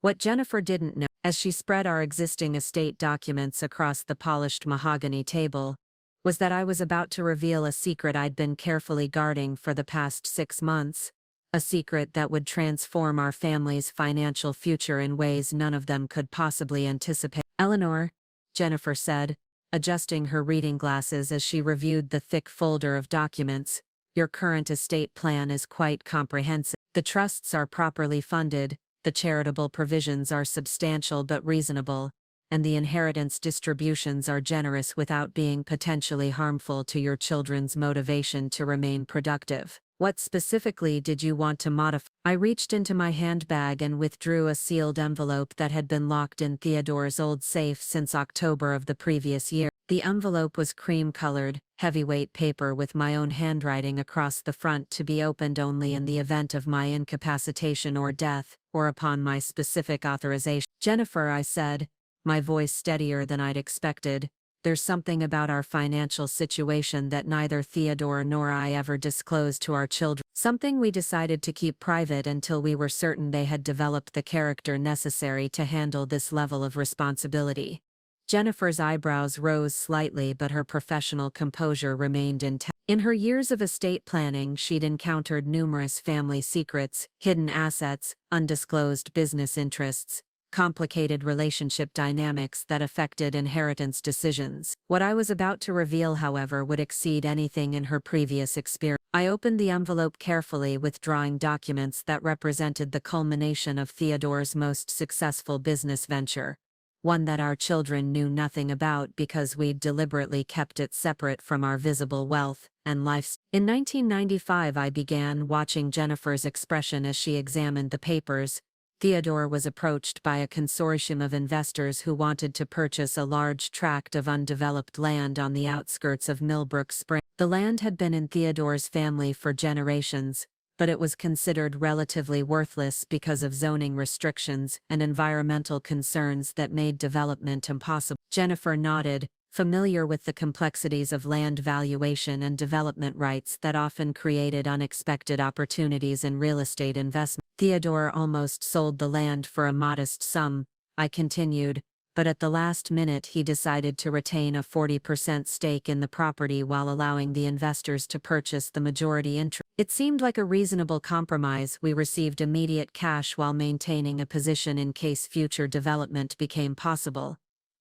Speaker 1: What Jennifer didn't know, as she spread our existing estate documents across the polished mahogany table, was that I was about to reveal a secret I'd been carefully guarding for the past 6 months, a secret that would transform our family's financial future in ways none of them could possibly anticipate. "Eleanor," Jennifer said, adjusting her reading glasses as she reviewed the thick folder of documents, "your current estate plan is quite comprehensive. The trusts are properly funded, the charitable provisions are substantial but reasonable, and the inheritance distributions are generous without being potentially harmful to your children's motivation to remain productive. What specifically did you want to modify?" I reached into my handbag and withdrew a sealed envelope that had been locked in Theodore's old safe since October of the previous year. The envelope was cream-colored, heavyweight paper with my own handwriting across the front, to be opened only in the event of my incapacitation or death, or upon my specific authorization. "Jennifer," I said, my voice steadier than I'd expected, there's something about our financial situation that neither Theodore nor I ever disclosed to our children. Something we decided to keep private until we were certain they had developed the character necessary to handle this level of responsibility. Jennifer's eyebrows rose slightly, but her professional composure remained intact. In her years of estate planning, she'd encountered numerous family secrets, hidden assets, undisclosed business interests, complicated relationship dynamics that affected inheritance decisions. What I was about to reveal, however, would exceed anything in her previous experience. I opened the envelope carefully, withdrawing documents that represented the culmination of Theodore's most successful business venture, one that our children knew nothing about because we'd deliberately kept it separate from our visible wealth and life. In 1995, I began watching Jennifer's expression as she examined the papers. Theodore was approached by a consortium of investors who wanted to purchase a large tract of undeveloped land on the outskirts of Millbrook Springs. The land had been in Theodore's family for generations, but it was considered relatively worthless because of zoning restrictions and environmental concerns that made development impossible. Jennifer nodded, familiar with the complexities of land valuation and development rights that often created unexpected opportunities in real estate investment. Theodore almost sold the land for a modest sum, I continued, but at the last minute he decided to retain a 40% stake in the property while allowing the investors to purchase the majority interest. It seemed like a reasonable compromise. We received immediate cash while maintaining a position in case future development became possible.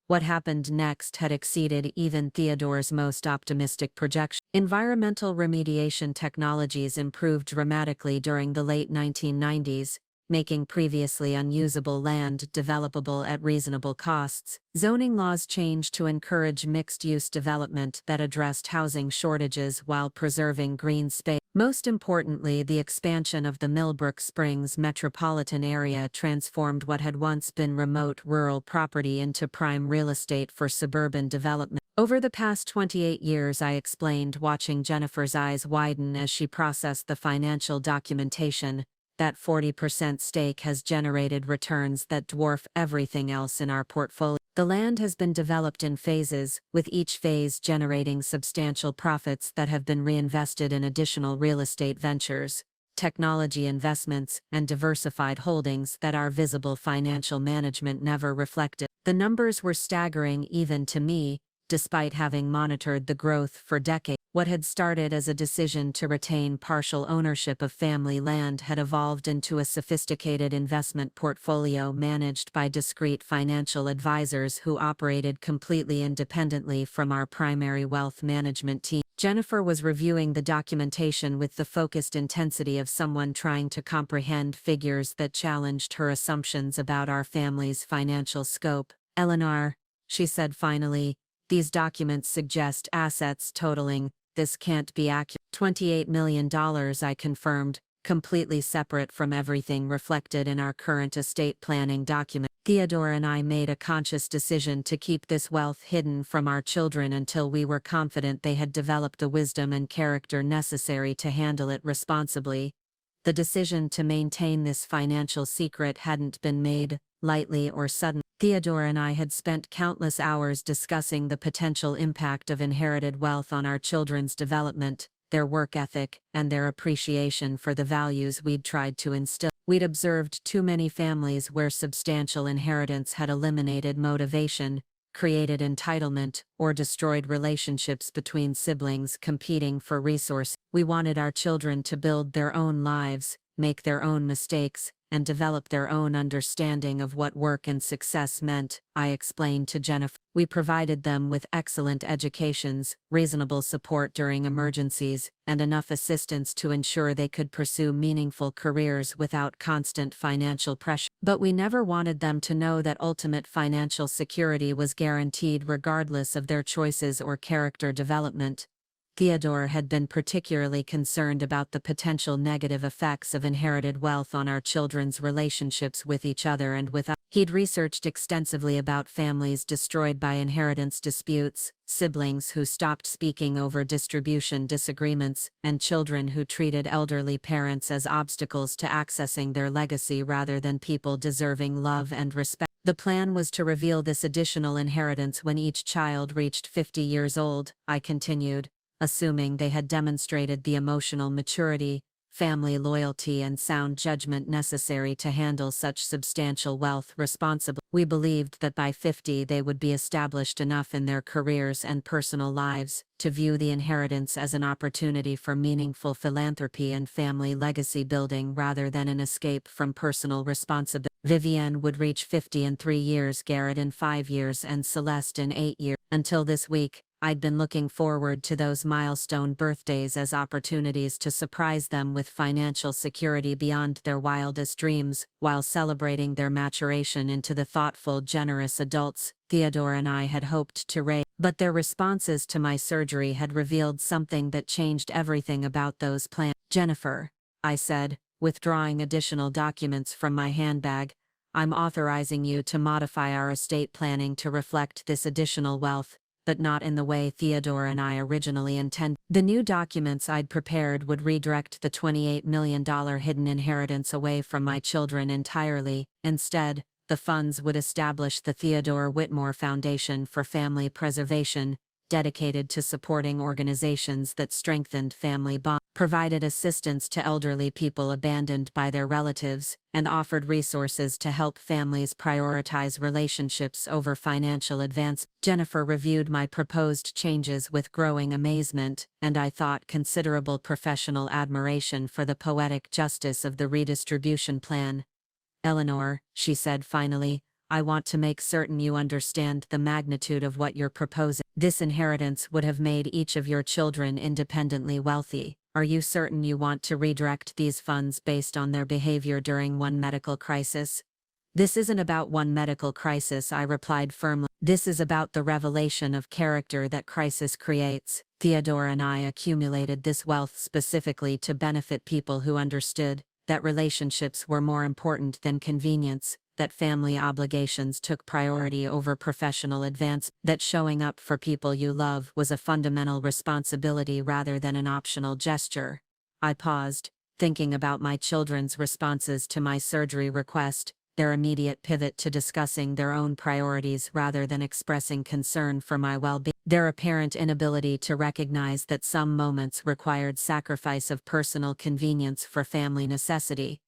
Speaker 1: What happened next had exceeded even Theodore's most optimistic projections. Environmental remediation technologies improved dramatically during the late 1990s, making previously unusable land developable at reasonable costs. Zoning laws changed to encourage mixed-use development that addressed housing shortages while preserving green space. Most importantly, the expansion of the Millbrook Springs metropolitan area transformed what had once been remote rural property into prime real estate for suburban development. Over the past 28 years, I explained, watching Jennifer's eyes widen as she processed the financial documentation, that 40% stake has generated returns that dwarf everything else in our portfolio. The land has been developed in phases, with each phase generating substantial profits that have been reinvested in additional real estate ventures, technology investments, and diversified holdings that our visible financial management never reflected. The numbers were staggering even to me, despite having monitored the growth for decades. What had started as a decision to retain partial ownership of family land had evolved into a sophisticated investment portfolio managed by discreet financial advisors who operated completely independently from our primary wealth management team. Jennifer was reviewing the documentation with the focused intensity of someone trying to comprehend figures that challenged her assumptions about our family's financial scope. "Eleanor," she said finally, "these documents suggest assets totaling, this can't be accurate." $28 million, I confirmed, completely separate from everything reflected in our current estate planning document. Theodore and I made a conscious decision to keep this wealth hidden from our children until we were confident they had developed the wisdom and character necessary to handle it responsibly. The decision to maintain this financial secret hadn't been made lightly or sudden. Theodore and I had spent countless hours discussing the potential impact of inherited wealth on our children's development, their work ethic, and their appreciation for the values we'd tried to instill. We'd observed too many families where substantial inheritance had eliminated motivation, created entitlement, or destroyed relationships between siblings competing for resources. We wanted our children to build their own lives, make their own mistakes, and develop their own understanding of what work and success meant, I explained to Jennifer. We provided them with excellent educations, reasonable support during emergencies, and enough assistance to ensure they could pursue meaningful careers without constant financial pressure. But we never wanted them to know that ultimate financial security was guaranteed regardless of their choices or character development. Theodore had been particularly concerned about the potential negative effects of inherited wealth on our children's relationships with each other and with us. He'd researched extensively about families destroyed by inheritance disputes, siblings who stopped speaking over distribution disagreements, and children who treated elderly parents as obstacles to accessing their legacy rather than people deserving love and respect. The plan was to reveal this additional inheritance when each child reached 50 years old, I continued, assuming they had demonstrated the emotional maturity, family loyalty and sound judgment necessary to handle such substantial wealth responsibly. We believed that by 50 they would be established enough in their careers and personal lives to view the inheritance as an opportunity for meaningful philanthropy and family legacy building rather than an escape from personal responsibility. Vivienne would reach 50 in 3 years, Garrett in 5 years, and Celeste in 8 years. Until this week, I'd been looking forward to those milestone birthdays as opportunities to surprise them with financial security beyond their wildest dreams, while celebrating their maturation into the thoughtful, generous adults Theodore and I had hoped to raise. But their responses to my surgery had revealed something that changed everything about those plans. "Jennifer," I said, withdrawing additional documents from my handbag, "I'm authorizing you to modify our estate planning to reflect this additional wealth, but not in the way Theodore and I originally intended." The new documents I'd prepared would redirect the $28 million hidden inheritance away from my children entirely. Instead, the funds would establish the Theodore Whitmore Foundation for Family Preservation, dedicated to supporting organizations that strengthened family bonds, provided assistance to elderly people abandoned by their relatives, and offered resources to help families prioritize relationships over financial advance. Jennifer reviewed my proposed changes with growing amazement, and I thought considerable professional admiration for the poetic justice of the redistribution plan. "Eleanor," she said finally, "I want to make certain you understand the magnitude of what you're proposing. This inheritance would have made each of your children independently wealthy. Are you certain you want to redirect these funds based on their behavior during one medical crisis?" "This isn't about one medical crisis," I replied firmly. "This is about the revelation of character that crisis creates. Theodore and I accumulated this wealth specifically to benefit people who understood that relationships were more important than convenience, that family obligations took priority over professional advance, that showing up for people you love was a fundamental responsibility rather than an optional gesture." I paused, thinking about my children's responses to my surgery request, their immediate pivot to discussing their own priorities rather than expressing concern for my well-being, their apparent inability to recognize that some moments required sacrifice of personal convenience for family necessity.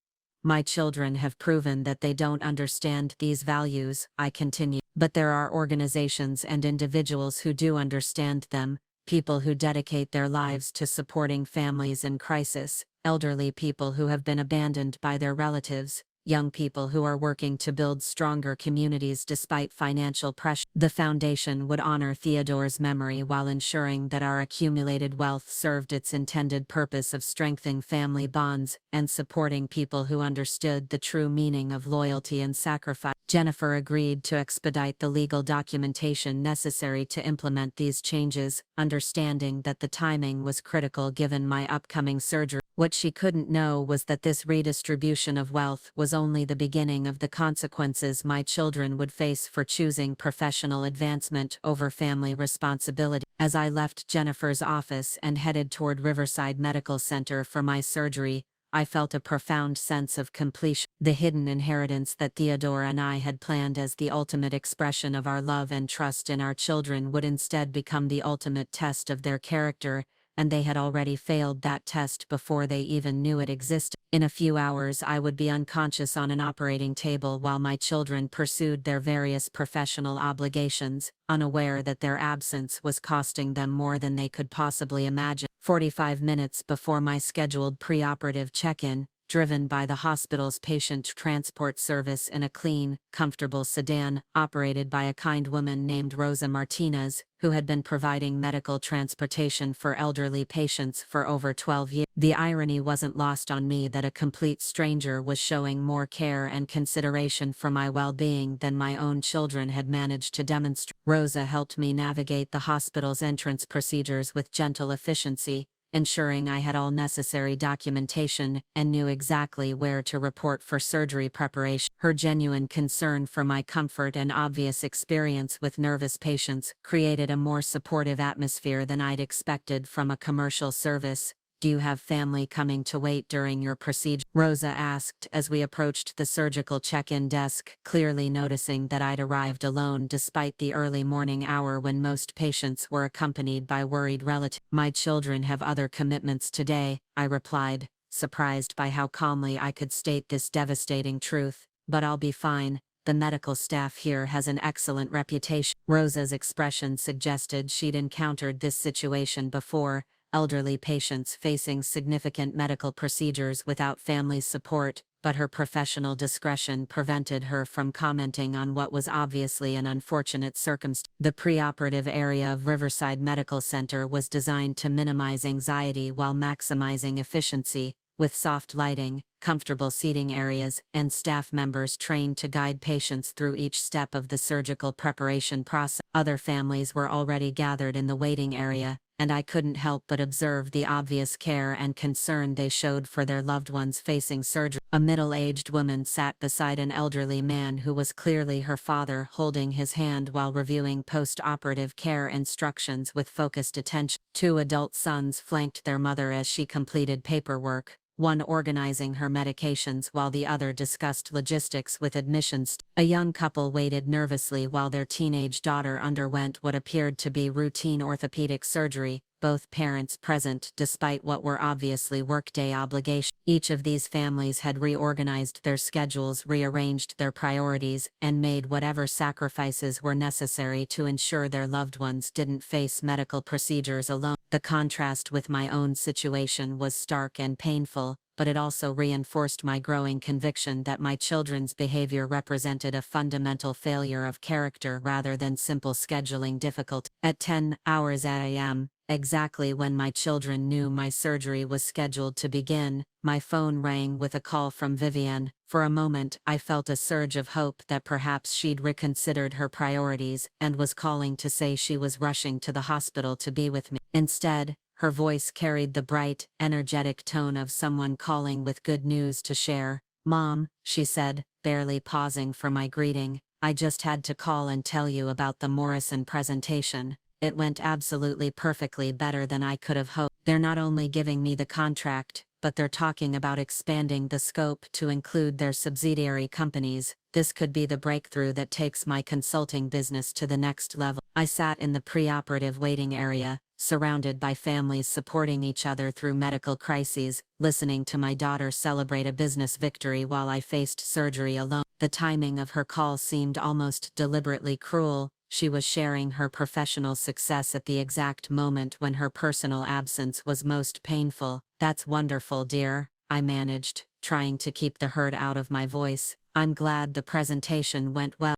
Speaker 1: "My children have proven that they don't understand these values," I continue, "but there are organizations and individuals who do understand them, people who dedicate their lives to supporting families in crisis, elderly people who have been abandoned by their relatives, young people who are working to build stronger communities despite financial pressure. The foundation would honor Theodore's memory while ensuring that our accumulated wealth served its intended purpose of strengthening family bonds and supporting people who understood the true meaning of loyalty and sacrifice." Jennifer agreed to expedite the legal documentation necessary to implement these changes, understanding that the timing was critical given my upcoming surgery. What she couldn't know was that this redistribution of wealth was only the beginning of the consequences my children would face for choosing professional advancement over family responsibility. As I left Jennifer's office and headed toward Riverside Medical Center for my surgery, I felt a profound sense of completion. The hidden inheritance that Theodore and I had planned as the ultimate expression of our love and trust in our children would instead become the ultimate test of their character, and they had already failed that test before they even knew it existed. In a few hours I would be unconscious on an operating table while my children pursued their various professional obligations, unaware that their absence was costing them more than they could possibly imagine. 45 minutes before my scheduled preoperative check-in, driven by the hospital's patient transport service in a clean, comfortable sedan, operated by a kind woman named Rosa Martinez, who had been providing medical transportation for elderly patients for over 12 years. The irony wasn't lost on me that a complete stranger was showing more care and consideration for my well-being than my own children had managed to demonstrate. Rosa helped me navigate the hospital's entrance procedures with gentle efficiency, ensuring I had all necessary documentation and knew exactly where to report for surgery preparation. Her genuine concern for my comfort and obvious experience with nervous patients created a more supportive atmosphere than I'd expected from a commercial service, Do you have family coming to wait during your procedure? Rosa asked as we approached the surgical check-in desk, clearly noticing that I'd arrived alone despite the early morning hour when most patients were accompanied by worried relatives. My children have other commitments today, I replied, surprised by how calmly I could state this devastating truth. But I'll be fine. The medical staff here has an excellent reputation. Rosa's expression suggested she'd encountered this situation before. Elderly patients facing significant medical procedures without family support, but her professional discretion prevented her from commenting on what was obviously an unfortunate circumstance. The preoperative area of Riverside Medical Center was designed to minimize anxiety while maximizing efficiency, with soft lighting, comfortable seating areas, and staff members trained to guide patients through each step of the surgical preparation process. Other families were already gathered in the waiting area, and I couldn't help but observe the obvious care and concern they showed for their loved ones facing surgery. A middle-aged woman sat beside an elderly man who was clearly her father, holding his hand while reviewing post-operative care instructions with focused attention. Two adult sons flanked their mother as she completed paperwork, one organizing her medications while the other discussed logistics with admissions. A young couple waited nervously while their teenage daughter underwent what appeared to be routine orthopedic surgery, both parents present despite what were obviously workday obligations. Each of these families had reorganized their schedules, rearranged their priorities, and made whatever sacrifices were necessary to ensure their loved ones didn't face medical procedures alone. The contrast with my own situation was stark and painful, but it also reinforced my growing conviction that my children's behavior represented a fundamental failure of character rather than simple scheduling difficulty. At 10 hours a.m., exactly when my children knew my surgery was scheduled to begin, my phone rang with a call from Vivienne. For a moment, I felt a surge of hope that perhaps she'd reconsidered her priorities and was calling to say she was rushing to the hospital to be with me. Instead, her voice carried the bright, energetic tone of someone calling with good news to share. "Mom," she said, barely pausing for my greeting, "I just had to call and tell you about the Morrison presentation. It went absolutely perfectly, better than I could have hoped. They're not only giving me the contract, but they're talking about expanding the scope to include their subsidiary companies. This could be the breakthrough that takes my consulting business to the next level." I sat in the preoperative waiting area, surrounded by families supporting each other through medical crises, listening to my daughter celebrate a business victory while I faced surgery alone. The timing of her call seemed almost deliberately cruel. She was sharing her professional success at the exact moment when her personal absence was most painful. "That's wonderful, dear," I managed, trying to keep the hurt out of my voice. "I'm glad the presentation went well."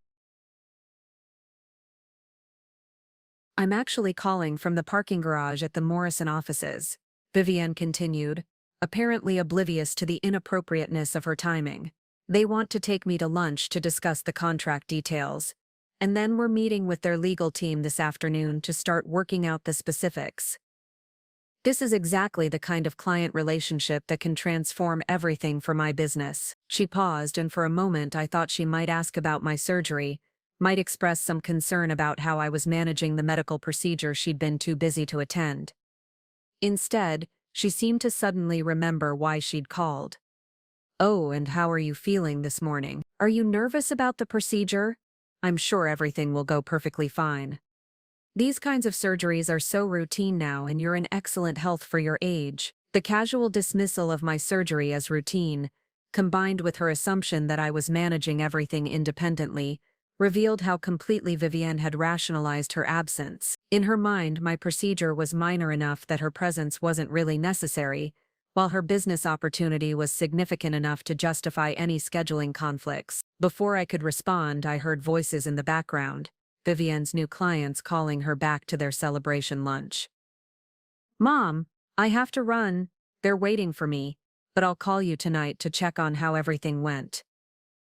Speaker 1: "I'm actually calling from the parking garage at the Morrison offices," Vivienne continued, apparently oblivious to the inappropriateness of her timing. "They want to take me to lunch to discuss the contract details. And then we're meeting with their legal team this afternoon to start working out the specifics. This is exactly the kind of client relationship that can transform everything for my business." She paused, and for a moment I thought she might ask about my surgery, might express some concern about how I was managing the medical procedure she'd been too busy to attend. Instead, she seemed to suddenly remember why she'd called. "Oh, and how are you feeling this morning? Are you nervous about the procedure? I'm sure everything will go perfectly fine. These kinds of surgeries are so routine now, and you're in excellent health for your age." The casual dismissal of my surgery as routine, combined with her assumption that I was managing everything independently, revealed how completely Vivienne had rationalized her absence. In her mind, my procedure was minor enough that her presence wasn't really necessary, while her business opportunity was significant enough to justify any scheduling conflicts. Before I could respond, I heard voices in the background, Vivienne's new clients calling her back to their celebration lunch. "Mom, I have to run. They're waiting for me, but I'll call you tonight to check on how everything went.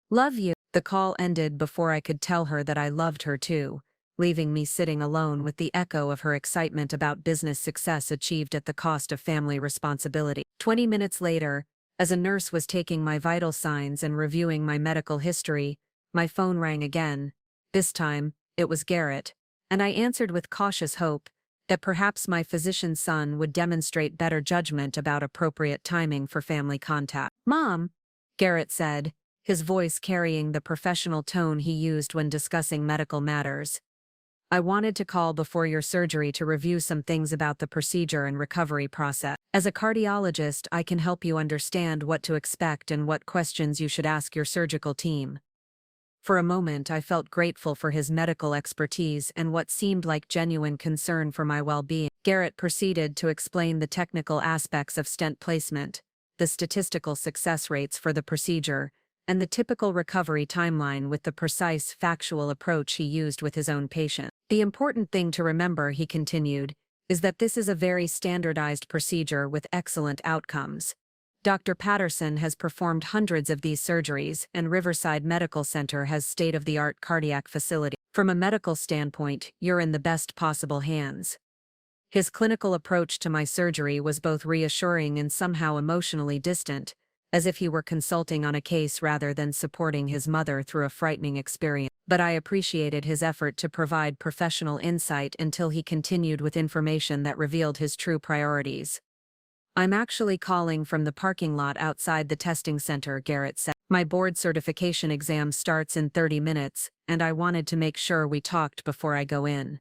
Speaker 1: Love you." The call ended before I could tell her that I loved her too, leaving me sitting alone with the echo of her excitement about business success achieved at the cost of family responsibility. 20 minutes later, as a nurse was taking my vital signs and reviewing my medical history, my phone rang again. This time, it was Garrett, and I answered with cautious hope, that perhaps my physician's son would demonstrate better judgment about appropriate timing for family contact. "Mom," Garrett said, his voice carrying the professional tone he used when discussing medical matters. "I wanted to call before your surgery to review some things about the procedure and recovery process. As a cardiologist, I can help you understand what to expect and what questions you should ask your surgical team." For a moment, I felt grateful for his medical expertise and what seemed like genuine concern for my well-being. Garrett proceeded to explain the technical aspects of stent placement, the statistical success rates for the procedure, and the typical recovery timeline with the precise, factual approach he used with his own patient. "The important thing to remember," he continued, "is that this is a very standardized procedure with excellent outcomes. Dr. Patterson has performed hundreds of these surgeries, and Riverside Medical Center has state-of-the-art cardiac facility. From a medical standpoint, you're in the best possible hands." His clinical approach to my surgery was both reassuring and somehow emotionally distant, as if he were consulting on a case rather than supporting his mother through a frightening experience. But I appreciated his effort to provide professional insight until he continued with information that revealed his true priorities. "I'm actually calling from the parking lot outside the testing center," Garrett said. "My board certification exam starts in 30 minutes, and I wanted to make sure we talked before I go in.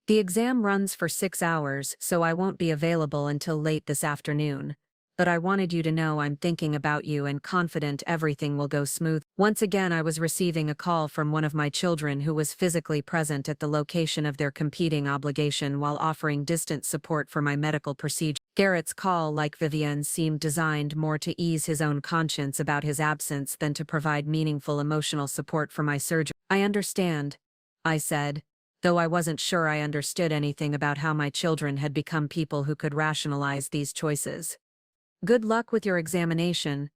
Speaker 1: The exam runs for 6 hours, so I won't be available until late this afternoon. But I wanted you to know I'm thinking about you and confident everything will go smooth." Once again, I was receiving a call from one of my children who was physically present at the location of their competing obligation while offering distant support for my medical procedure. Garrett's call, like Vivienne's, seemed designed more to ease his own conscience about his absence than to provide meaningful emotional support for my surgery. "I understand," I said, though I wasn't sure I understood anything about how my children had become people who could rationalize these choices. "Good luck with your examination."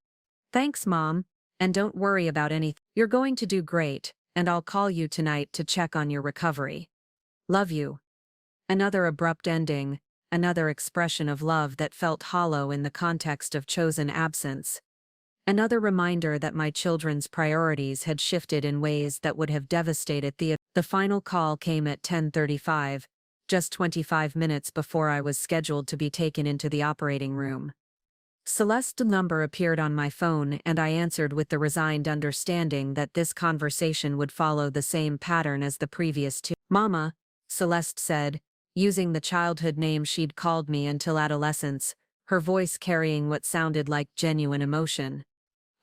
Speaker 1: "Thanks, Mom, and don't worry about anything. You're going to do great, and I'll call you tonight to check on your recovery. Love you." Another abrupt ending, another expression of love that felt hollow in the context of chosen absence. Another reminder that my children's priorities had shifted in ways that would have devastated The final call came at 10:35, just 25 minutes before I was scheduled to be taken into the operating room. Celeste's number appeared on my phone, and I answered with the resigned understanding that this conversation would follow the same pattern as the previous two. "Mama," Celeste said, using the childhood name she'd called me until adolescence, her voice carrying what sounded like genuine emotion.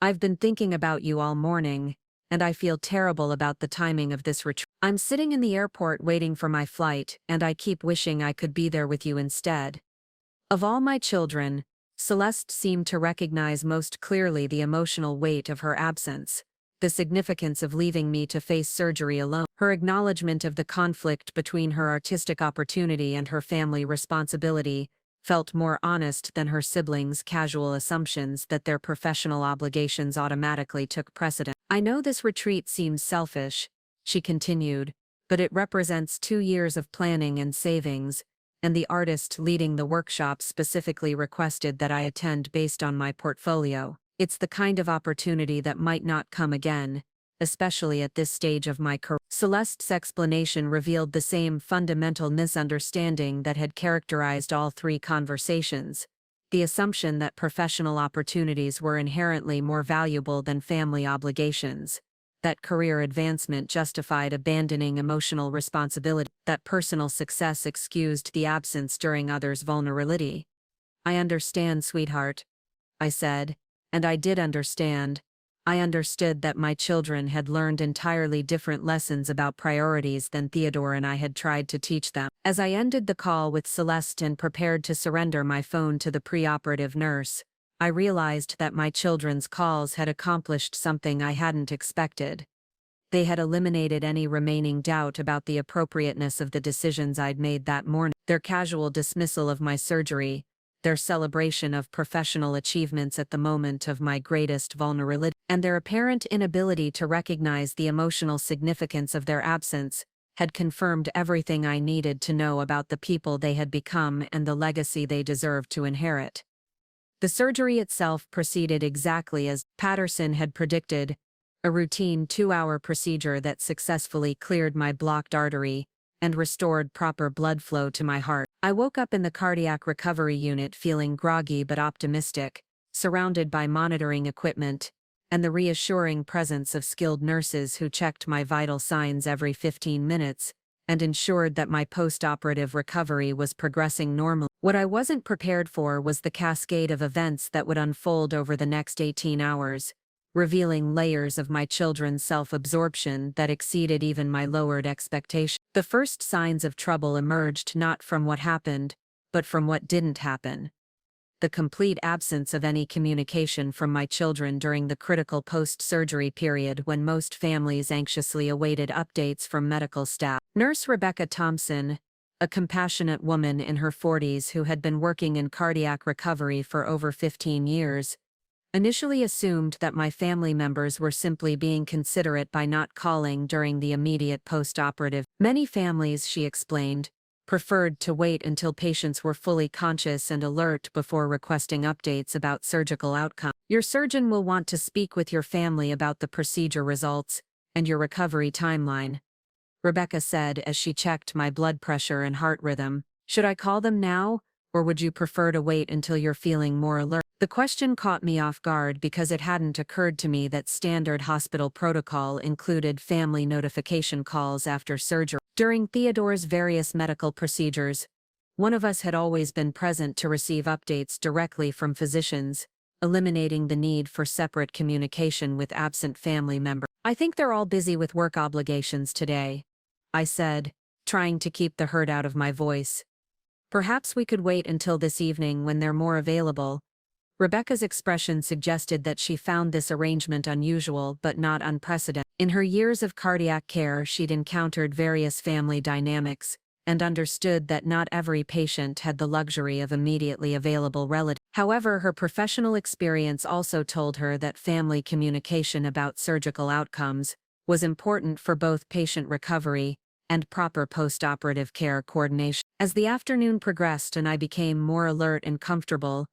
Speaker 1: "I've been thinking about you all morning, and I feel terrible about the timing of this retreat. I'm sitting in the airport waiting for my flight, and I keep wishing I could be there with you instead." Of all my children, Celeste seemed to recognize most clearly the emotional weight of her absence, the significance of leaving me to face surgery alone. Her acknowledgement of the conflict between her artistic opportunity and her family responsibility felt more honest than her siblings' casual assumptions that their professional obligations automatically took precedence. "I know this retreat seems selfish," she continued, "but it represents 2 years of planning and savings, and the artist leading the workshop specifically requested that I attend based on my portfolio. It's the kind of opportunity that might not come again, especially at this stage of my career." Celeste's explanation revealed the same fundamental misunderstanding that had characterized all 3 conversations: the assumption that professional opportunities were inherently more valuable than family obligations, that career advancement justified abandoning emotional responsibility, that personal success excused the absence during others' vulnerability. "I understand, sweetheart," I said, and I did understand. I understood that my children had learned entirely different lessons about priorities than Theodore and I had tried to teach them. As I ended the call with Celeste and prepared to surrender my phone to the preoperative nurse, I realized that my children's calls had accomplished something I hadn't expected. They had eliminated any remaining doubt about the appropriateness of the decisions I'd made that morning. Their casual dismissal of my surgery, their celebration of professional achievements at the moment of my greatest vulnerability, and their apparent inability to recognize the emotional significance of their absence, had confirmed everything I needed to know about the people they had become and the legacy they deserved to inherit. The surgery itself proceeded exactly as Patterson had predicted, a routine 2-hour procedure that successfully cleared my blocked artery, and restored proper blood flow to my heart. I woke up in the cardiac recovery unit feeling groggy but optimistic, surrounded by monitoring equipment and the reassuring presence of skilled nurses who checked my vital signs every 15 minutes and ensured that my post-operative recovery was progressing normally. What I wasn't prepared for was the cascade of events that would unfold over the next 18 hours, revealing layers of my children's self-absorption that exceeded even my lowered expectations. The first signs of trouble emerged not from what happened, but from what didn't happen. The complete absence of any communication from my children during the critical post-surgery period when most families anxiously awaited updates from medical staff. Nurse Rebecca Thompson, a compassionate woman in her 40s who had been working in cardiac recovery for over 15 years, initially assumed that my family members were simply being considerate by not calling during the immediate post-operative. Many families, she explained, preferred to wait until patients were fully conscious and alert before requesting updates about surgical outcomes. Your surgeon will want to speak with your family about the procedure results and your recovery timeline, Rebecca said as she checked my blood pressure and heart rhythm. Should I call them now, or would you prefer to wait until you're feeling more alert? The question caught me off guard because it hadn't occurred to me that standard hospital protocol included family notification calls after surgery. During Theodore's various medical procedures, one of us had always been present to receive updates directly from physicians, eliminating the need for separate communication with absent family members. I think they're all busy with work obligations today, I said, trying to keep the hurt out of my voice. Perhaps we could wait until this evening when they're more available. Rebecca's expression suggested that she found this arrangement unusual but not unprecedented. In her years of cardiac care, she'd encountered various family dynamics and understood that not every patient had the luxury of immediately available relatives. However, her professional experience also told her that family communication about surgical outcomes was important for both patient recovery and proper post-operative care coordination. As the afternoon progressed and I became more alert and comfortable,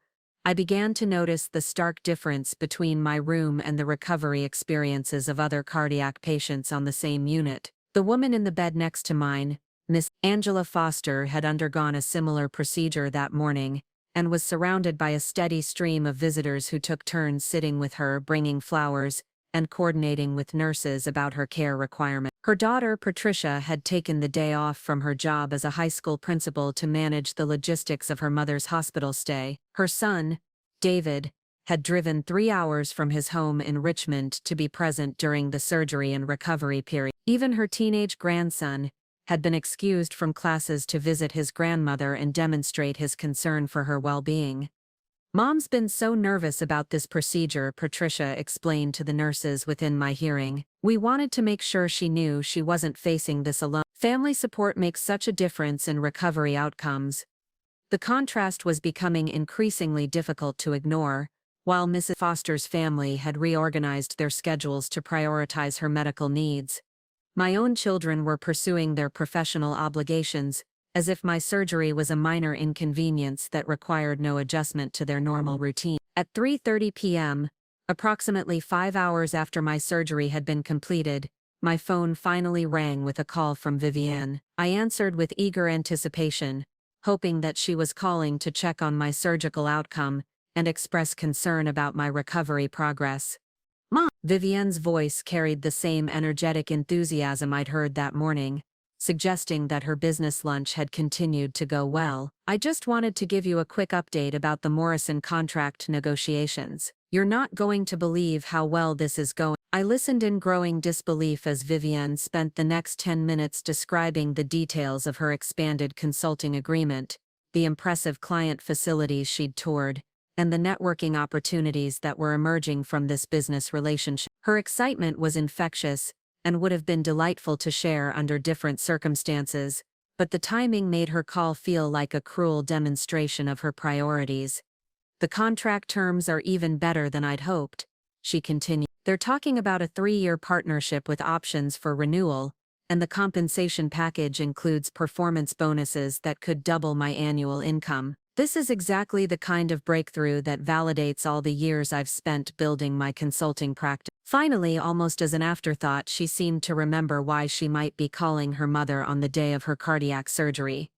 Speaker 1: I began to notice the stark difference between my room and the recovery experiences of other cardiac patients on the same unit. The woman in the bed next to mine, Miss Angela Foster, had undergone a similar procedure that morning and was surrounded by a steady stream of visitors who took turns sitting with her, bringing flowers and coordinating with nurses about her care requirements. Her daughter, Patricia, had taken the day off from her job as a high school principal to manage the logistics of her mother's hospital stay. Her son, David, had driven 3 hours from his home in Richmond to be present during the surgery and recovery period. Even her teenage grandson had been excused from classes to visit his grandmother and demonstrate his concern for her well-being. Mom's been so nervous about this procedure, Patricia explained to the nurses within my hearing. We wanted to make sure she knew she wasn't facing this alone. Family support makes such a difference in recovery outcomes. The contrast was becoming increasingly difficult to ignore, while Mrs. Foster's family had reorganized their schedules to prioritize her medical needs. My own children were pursuing their professional obligations, as if my surgery was a minor inconvenience that required no adjustment to their normal routine. At 3:30 p.m., approximately 5 hours after my surgery had been completed, my phone finally rang with a call from Vivienne. I answered with eager anticipation, hoping that she was calling to check on my surgical outcome and express concern about my recovery progress. Mom! Vivienne's voice carried the same energetic enthusiasm I'd heard that morning, suggesting that her business lunch had continued to go well. I just wanted to give you a quick update about the Morrison contract negotiations. You're not going to believe how well this is going. I listened in growing disbelief as Vivienne spent the next 10 minutes describing the details of her expanded consulting agreement, the impressive client facilities she'd toured, and the networking opportunities that were emerging from this business relationship. Her excitement was infectious and would have been delightful to share under different circumstances, but the timing made her call feel like a cruel demonstration of her priorities. The contract terms are even better than I'd hoped, she continued. They're talking about a 3-year partnership with options for renewal, and the compensation package includes performance bonuses that could double my annual income. This is exactly the kind of breakthrough that validates all the years I've spent building my consulting practice. Finally, almost as an afterthought, she seemed to remember why she might be calling her mother on the day of her cardiac surgery.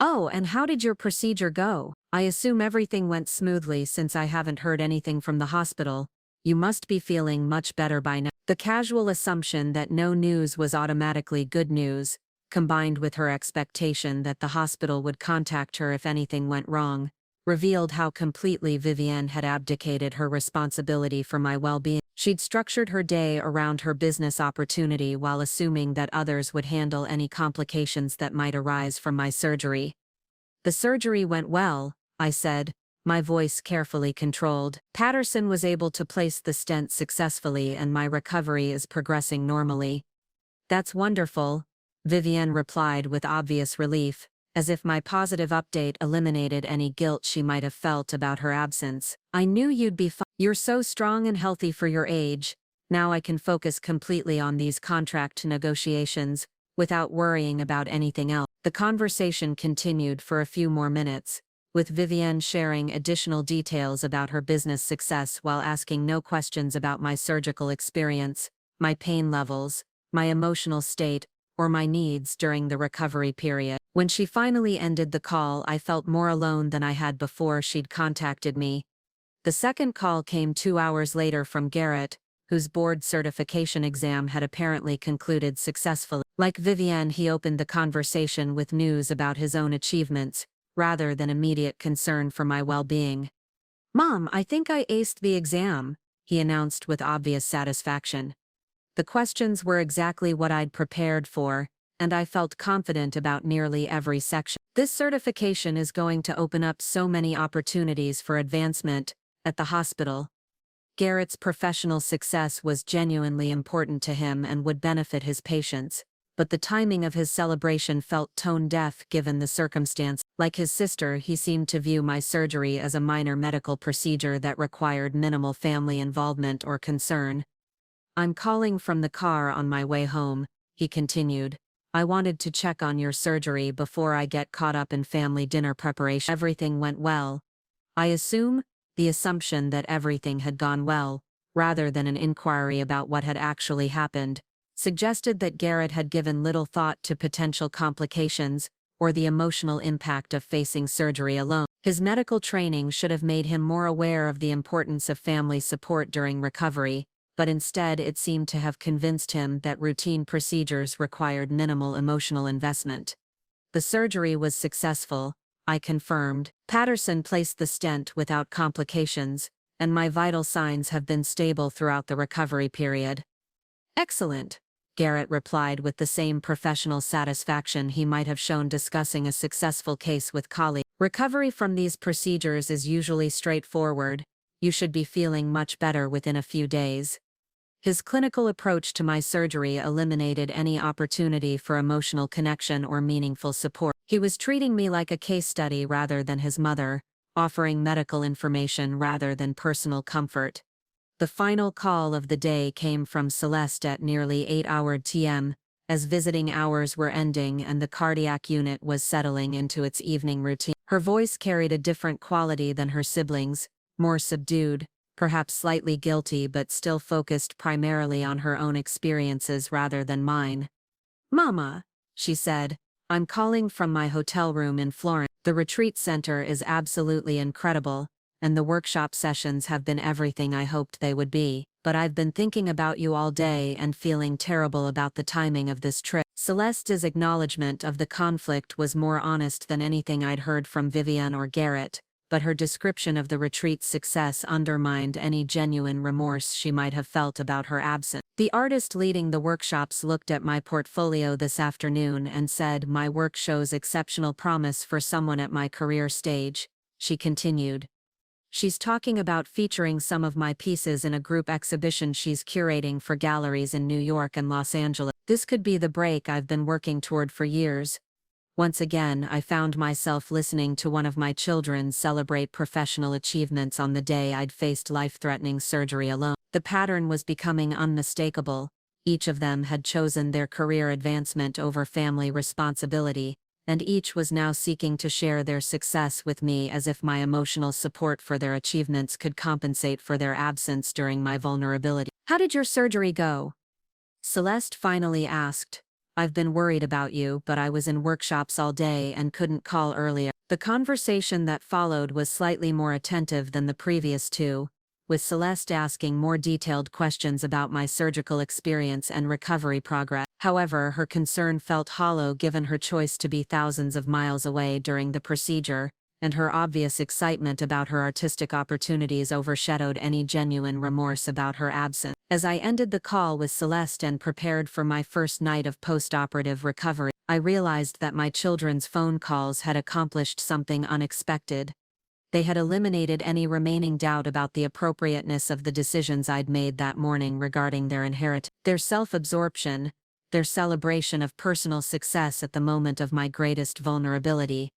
Speaker 1: "Oh, and how did your procedure go? I assume everything went smoothly since I haven't heard anything from the hospital. You must be feeling much better by now." The casual assumption that no news was automatically good news, combined with her expectation that the hospital would contact her if anything went wrong, revealed how completely Vivienne had abdicated her responsibility for my well-being. She'd structured her day around her business opportunity while assuming that others would handle any complications that might arise from my surgery. "The surgery went well," I said, my voice carefully controlled. "Patterson was able to place the stent successfully and my recovery is progressing normally." "That's wonderful," Vivienne replied with obvious relief, as if my positive update eliminated any guilt she might have felt about her absence. "I knew you'd be fine. You're so strong and healthy for your age. Now I can focus completely on these contract negotiations, without worrying about anything else." The conversation continued for a few more minutes, with Vivienne sharing additional details about her business success while asking no questions about my surgical experience, my pain levels, my emotional state, or my needs during the recovery period. When she finally ended the call, I felt more alone than I had before she'd contacted me. The second call came 2 hours later from Garrett, whose board certification exam had apparently concluded successfully. Like Vivienne, he opened the conversation with news about his own achievements, rather than immediate concern for my well-being. "Mom, I think I aced the exam," he announced with obvious satisfaction. The questions were exactly what I'd prepared for, and I felt confident about nearly every section. "This certification is going to open up so many opportunities for advancement at the hospital." Garrett's professional success was genuinely important to him and would benefit his patients, but the timing of his celebration felt tone-deaf given the circumstance. Like his sister, he seemed to view my surgery as a minor medical procedure that required minimal family involvement or concern. "I'm calling from the car on my way home," he continued. "I wanted to check on your surgery before I get caught up in family dinner preparation. Everything went well, I assume?" The assumption that everything had gone well, rather than an inquiry about what had actually happened, suggested that Garrett had given little thought to potential complications or the emotional impact of facing surgery alone. His medical training should have made him more aware of the importance of family support during recovery, but instead it seemed to have convinced him that routine procedures required minimal emotional investment. "The surgery was successful," I confirmed. "Patterson placed the stent without complications, and my vital signs have been stable throughout the recovery period." "Excellent," Garrett replied with the same professional satisfaction he might have shown discussing a successful case with colleagues. "Recovery from these procedures is usually straightforward. You should be feeling much better within a few days." His clinical approach to my surgery eliminated any opportunity for emotional connection or meaningful support. He was treating me like a case study rather than his mother, offering medical information rather than personal comfort. The final call of the day came from Celeste at nearly 8 p.m., as visiting hours were ending and the cardiac unit was settling into its evening routine. Her voice carried a different quality than her siblings, more subdued, perhaps slightly guilty but still focused primarily on her own experiences rather than mine. "Mama," she said, "I'm calling from my hotel room in Florence. The retreat center is absolutely incredible, and the workshop sessions have been everything I hoped they would be, but I've been thinking about you all day and feeling terrible about the timing of this trip." Celeste's acknowledgement of the conflict was more honest than anything I'd heard from Vivienne or Garrett, but her description of the retreat's success undermined any genuine remorse she might have felt about her absence. "The artist leading the workshops looked at my portfolio this afternoon and said my work shows exceptional promise for someone at my career stage," she continued. "She's talking about featuring some of my pieces in a group exhibition she's curating for galleries in New York and Los Angeles. This could be the break I've been working toward for years." Once again, I found myself listening to one of my children celebrate professional achievements on the day I'd faced life-threatening surgery alone. The pattern was becoming unmistakable. Each of them had chosen their career advancement over family responsibility, and each was now seeking to share their success with me as if my emotional support for their achievements could compensate for their absence during my vulnerability. How did your surgery go? Celeste finally asked. I've been worried about you, but I was in workshops all day and couldn't call earlier. The conversation that followed was slightly more attentive than the previous two, with Celeste asking more detailed questions about my surgical experience and recovery progress. However, her concern felt hollow given her choice to be thousands of miles away during the procedure, and her obvious excitement about her artistic opportunities overshadowed any genuine remorse about her absence. As I ended the call with Celeste and prepared for my first night of post-operative recovery, I realized that my children's phone calls had accomplished something unexpected. They had eliminated any remaining doubt about the appropriateness of the decisions I'd made that morning regarding their inheritance. Their self-absorption, their celebration of personal success at the moment of my greatest vulnerability,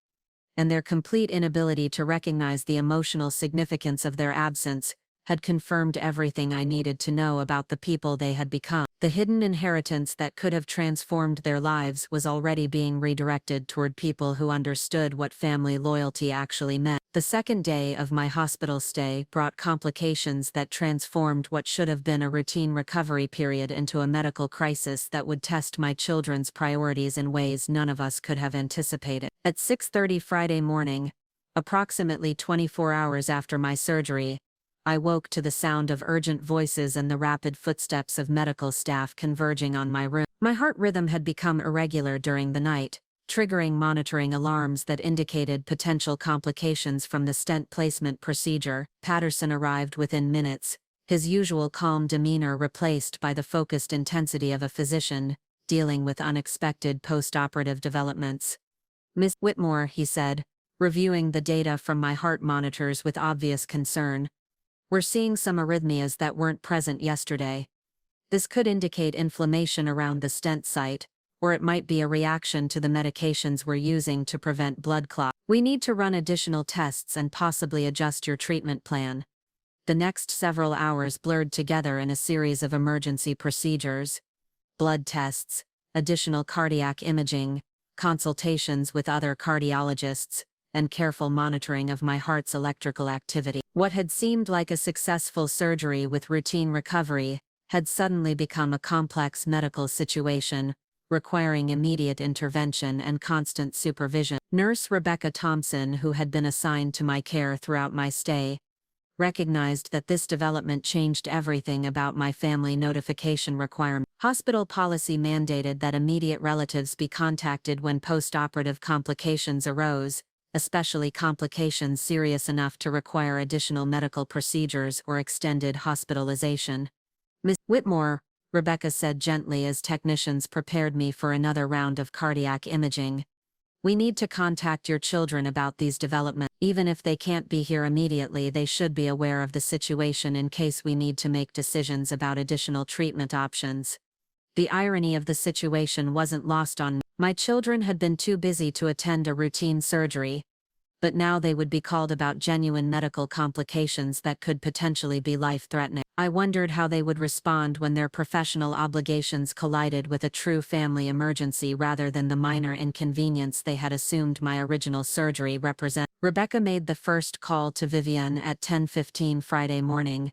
Speaker 1: and their complete inability to recognize the emotional significance of their absence, had confirmed everything I needed to know about the people they had become. The hidden inheritance that could have transformed their lives was already being redirected toward people who understood what family loyalty actually meant. The second day of my hospital stay brought complications that transformed what should have been a routine recovery period into a medical crisis that would test my children's priorities in ways none of us could have anticipated. At 6:30 Friday morning, approximately 24 hours after my surgery, I woke to the sound of urgent voices and the rapid footsteps of medical staff converging on my room. My heart rhythm had become irregular during the night, triggering monitoring alarms that indicated potential complications from the stent placement procedure. Patterson arrived within minutes, his usual calm demeanor replaced by the focused intensity of a physician dealing with unexpected post-operative developments. Miss Whitmore, he said, reviewing the data from my heart monitors with obvious concern. We're seeing some arrhythmias that weren't present yesterday. This could indicate inflammation around the stent site, or it might be a reaction to the medications we're using to prevent blood clot. We need to run additional tests and possibly adjust your treatment plan. The next several hours blurred together in a series of emergency procedures, blood tests, additional cardiac imaging, consultations with other cardiologists, and careful monitoring of my heart's electrical activity. What had seemed like a successful surgery with routine recovery had suddenly become a complex medical situation, requiring immediate intervention and constant supervision. Nurse Rebecca Thompson, who had been assigned to my care throughout my stay, recognized that this development changed everything about my family notification requirement. Hospital policy mandated that immediate relatives be contacted when post-operative complications arose, especially complications serious enough to require additional medical procedures or extended hospitalization. Miss Whitmore, Rebecca said gently as technicians prepared me for another round of cardiac imaging. We need to contact your children about these developments. Even if they can't be here immediately, they should be aware of the situation in case we need to make decisions about additional treatment options. The irony of the situation wasn't lost on me. My children had been too busy to attend a routine surgery, but now they would be called about genuine medical complications that could potentially be life-threatening. I wondered how they would respond when their professional obligations collided with a true family emergency rather than the minor inconvenience they had assumed my original surgery represented. Rebecca made the first call to Vivian at 10:15 Friday morning,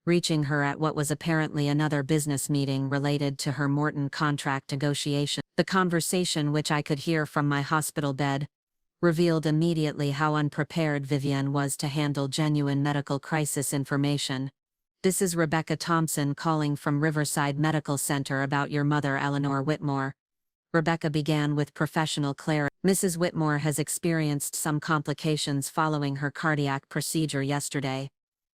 Speaker 1: reaching her at what was apparently another business meeting related to her Morton contract negotiation. The conversation, which I could hear from my hospital bed, revealed immediately how unprepared Vivian was to handle genuine medical crisis information. This is Rebecca Thompson calling from Riverside Medical Center about your mother, Eleanor Whitmore. Rebecca began with professional clarity. Mrs. Whitmore has experienced some complications following her cardiac procedure yesterday,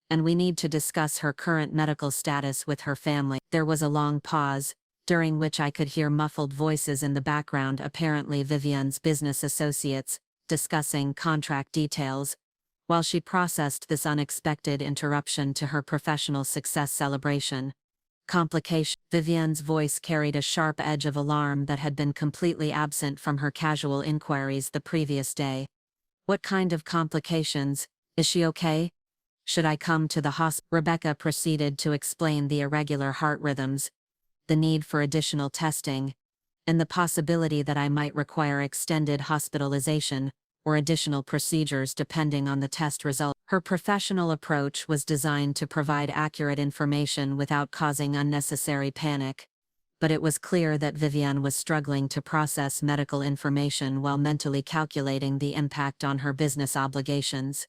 Speaker 1: and we need to discuss her current medical status with her family. There was a long pause, during which I could hear muffled voices in the background, apparently Vivian's business associates, discussing contract details, while she processed this unexpected interruption to her professional success celebration. Complication. Vivian's voice carried a sharp edge of alarm that had been completely absent from her casual inquiries the previous day. What kind of complications? Is she okay? Should I come to the hospital? Rebecca proceeded to explain the irregular heart rhythms, the need for additional testing, and the possibility that I might require extended hospitalization or additional procedures depending on the test result. Her professional approach was designed to provide accurate information without causing unnecessary panic. But it was clear that Vivienne was struggling to process medical information while mentally calculating the impact on her business obligations.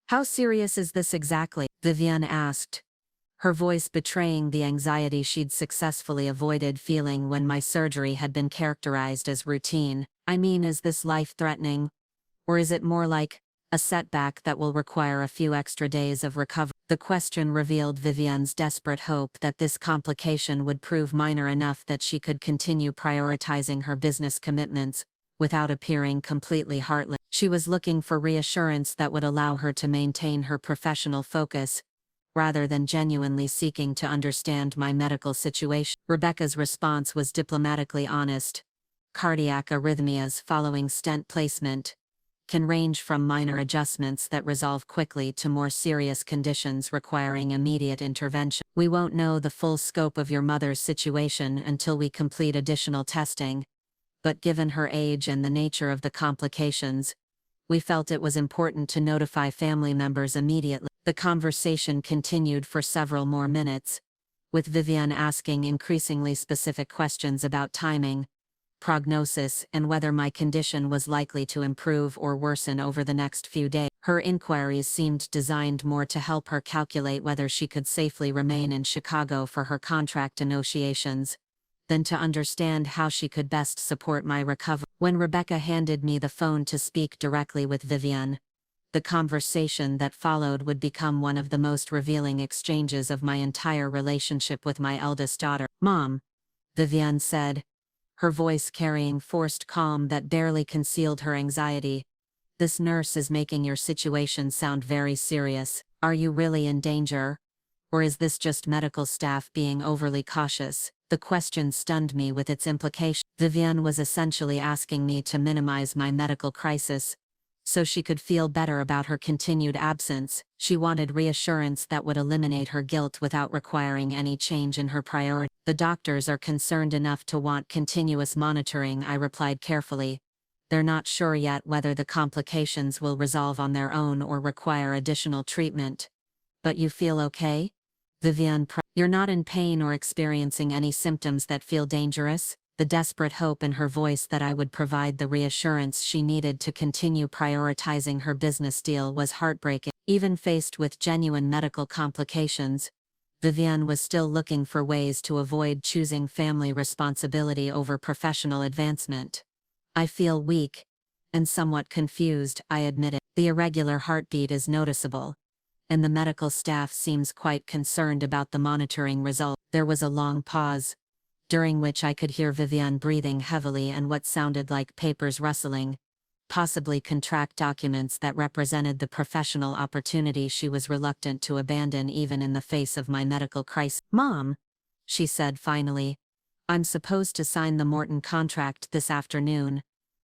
Speaker 1: "How serious is this exactly?" Vivienne asked, her voice betraying the anxiety she'd successfully avoided feeling when my surgery had been characterized as routine. "I mean, is this life-threatening? Or is it more like a setback that will require a few extra days of recovery?" The question revealed Vivienne's desperate hope that this complication would prove minor enough that she could continue prioritizing her business commitments without appearing completely heartless. She was looking for reassurance that would allow her to maintain her professional focus, rather than genuinely seeking to understand my medical situation. Rebecca's response was diplomatically honest. "Cardiac arrhythmias following stent placement can range from minor adjustments that resolve quickly to more serious conditions requiring immediate intervention. We won't know the full scope of your mother's situation until we complete additional testing, but given her age and the nature of the complications, we felt it was important to notify family members immediately." The conversation continued for several more minutes, with Vivienne asking increasingly specific questions about timing, prognosis, and whether my condition was likely to improve or worsen over the next few days. Her inquiries seemed designed more to help her calculate whether she could safely remain in Chicago for her contract negotiations, than to understand how she could best support my recovery. When Rebecca handed me the phone to speak directly with Vivienne, the conversation that followed would become one of the most revealing exchanges of my entire relationship with my eldest daughter. "Mom," Vivienne said, her voice carrying forced calm that barely concealed her anxiety, "this nurse is making your situation sound very serious. Are you really in danger? Or is this just medical staff being overly cautious?" The question stunned me with its implication. Vivienne was essentially asking me to minimize my medical crisis, so she could feel better about her continued absence. She wanted reassurance that would eliminate her guilt without requiring any change in her priority. "The doctors are concerned enough to want continuous monitoring," I replied carefully. "They're not sure yet whether the complications will resolve on their own or require additional treatment." "But you feel okay?" Vivienne pressed. "You're not in pain or experiencing any symptoms that feel dangerous?" The desperate hope in her voice that I would provide the reassurance she needed to continue prioritizing her business deal was heartbreaking. Even faced with genuine medical complications, Vivienne was still looking for ways to avoid choosing family responsibility over professional advancement. "I feel weak and somewhat confused," I admitted. "The irregular heartbeat is noticeable, and the medical staff seems quite concerned about the monitoring result." There was a long pause, during which I could hear Vivienne breathing heavily and what sounded like papers rustling, possibly contract documents that represented the professional opportunity she was reluctant to abandon even in the face of my medical crisis. "Mom," she said finally, "I'm supposed to sign the Morton contract this afternoon.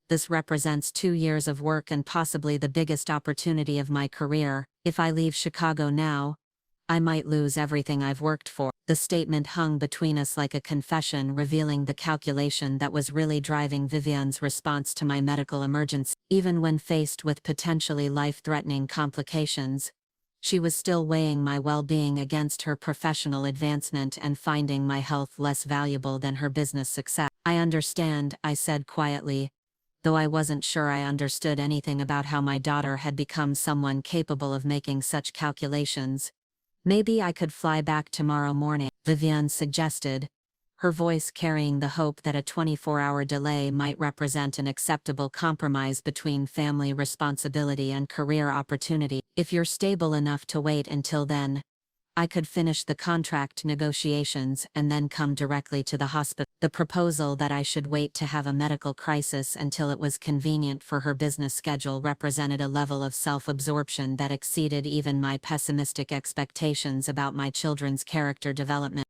Speaker 1: This represents 2 years of work and possibly the biggest opportunity of my career. If I leave Chicago now, I might lose everything I've worked for." The statement hung between us like a confession, revealing the calculation that was really driving Vivienne's response to my medical emergency. Even when faced with potentially life-threatening complications, she was still weighing my well-being against her professional advancement and finding my health less valuable than her business success. "I understand," I said quietly, though I wasn't sure I understood anything about how my daughter had become someone capable of making such calculations. "Maybe I could fly back tomorrow morning," Vivienne suggested, her voice carrying the hope that a 24-hour delay might represent an acceptable compromise between family responsibility and career opportunity. "If you're stable enough to wait until then, I could finish the contract negotiations and then come directly to the hospital." The proposal that I should wait to have a medical crisis until it was convenient for her business schedule represented a level of self-absorption that exceeded even my pessimistic expectations about my children's character development.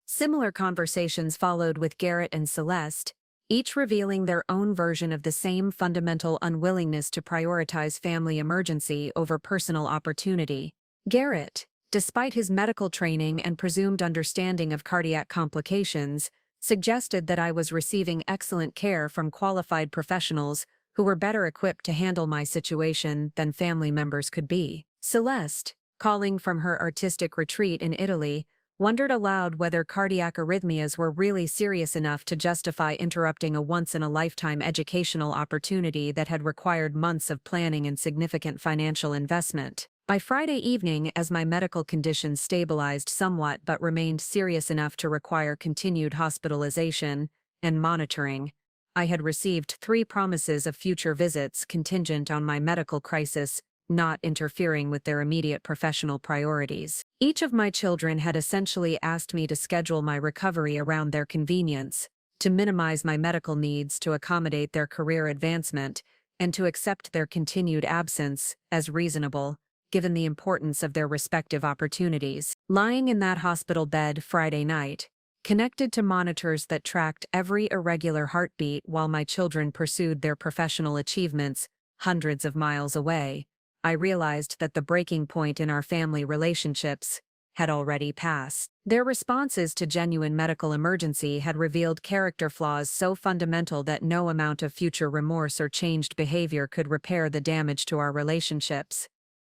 Speaker 1: Similar conversations followed with Garrett and Celeste, each revealing their own version of the same fundamental unwillingness to prioritize family emergency over personal opportunity. Garrett, despite his medical training and presumed understanding of cardiac complications, suggested that I was receiving excellent care from qualified professionals who were better equipped to handle my situation than family members could be. Celeste, calling from her artistic retreat in Italy, wondered aloud whether cardiac arrhythmias were really serious enough to justify interrupting a once-in-a-lifetime educational opportunity that had required months of planning and significant financial investment. By Friday evening, as my medical condition stabilized somewhat but remained serious enough to require continued hospitalization and monitoring, I had received 3 promises of future visits contingent on my medical crisis not interfering with their immediate professional priorities. Each of my children had essentially asked me to schedule my recovery around their convenience, to minimize my medical needs to accommodate their career advancement, and to accept their continued absence as reasonable, given the importance of their respective opportunities. Lying in that hospital bed Friday night, connected to monitors that tracked every irregular heartbeat while my children pursued their professional achievements hundreds of miles away, I realized that the breaking point in our family relationships had already passed. Their responses to genuine medical emergency had revealed character flaws so fundamental that no amount of future remorse or changed behavior could repair the damage to our relationships.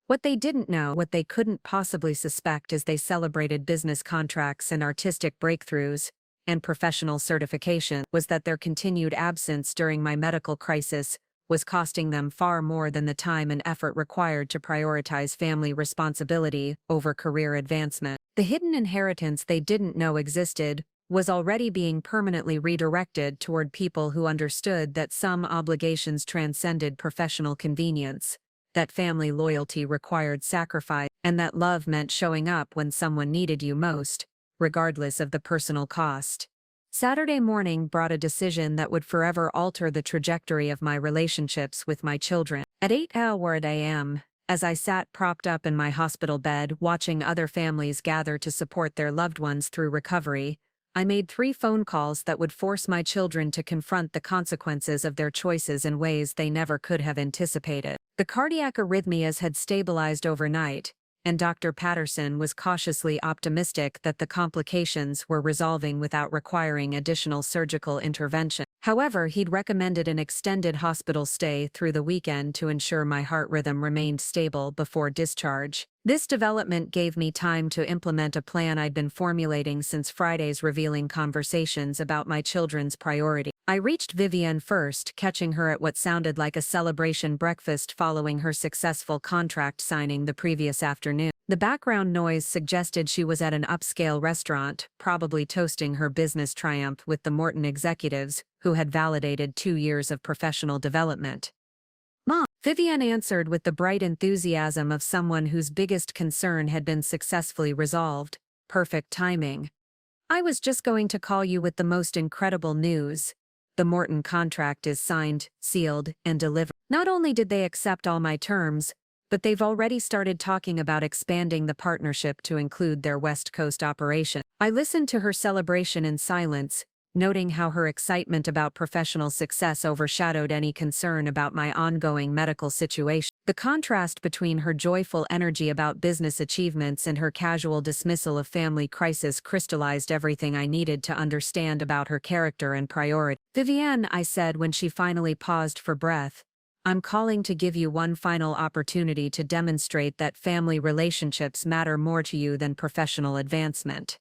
Speaker 1: What they didn't know, what they couldn't possibly suspect as they celebrated business contracts and artistic breakthroughs and professional certification, was that their continued absence during my medical crisis was costing them far more than the time and effort required to prioritize family responsibility over career advancement. The hidden inheritance they didn't know existed was already being permanently redirected toward people who understood that some obligations transcended professional convenience, that family loyalty required sacrifice, and that love meant showing up when someone needed you most, regardless of the personal cost. Saturday morning brought a decision that would forever alter the trajectory of my relationships with my children. At 8 a.m., as I sat propped up in my hospital bed watching other families gather to support their loved ones through recovery, I made 3 phone calls that would force my children to confront the consequences of their choices in ways they never could have anticipated. The cardiac arrhythmias had stabilized overnight, and Dr. Patterson was cautiously optimistic that the complications were resolving without requiring additional surgical intervention. However, he'd recommended an extended hospital stay through the weekend to ensure my heart rhythm remained stable before discharge. This development gave me time to implement a plan I'd been formulating since Friday's revealing conversations about my children's priority. I reached Vivienne first, catching her at what sounded like a celebration breakfast following her successful contract signing the previous afternoon. The background noise suggested she was at an upscale restaurant, probably toasting her business triumph with the Morton executives, who had validated 2 years of professional development. "Mom," Vivienne answered with the bright enthusiasm of someone whose biggest concern had been successfully resolved. "Perfect timing. I was just going to call you with the most incredible news. The Morton contract is signed, sealed, and delivered. Not only did they accept all my terms, but they've already started talking about expanding the partnership to include their West Coast operation." I listened to her celebration in silence, noting how her excitement about professional success overshadowed any concern about my ongoing medical situation. The contrast between her joyful energy about business achievements and her casual dismissal of family crisis crystallized everything I needed to understand about her character and priority. "Vivienne," I said when she finally paused for breath, "I'm calling to give you one final opportunity to demonstrate that family relationships matter more to you than professional advancement."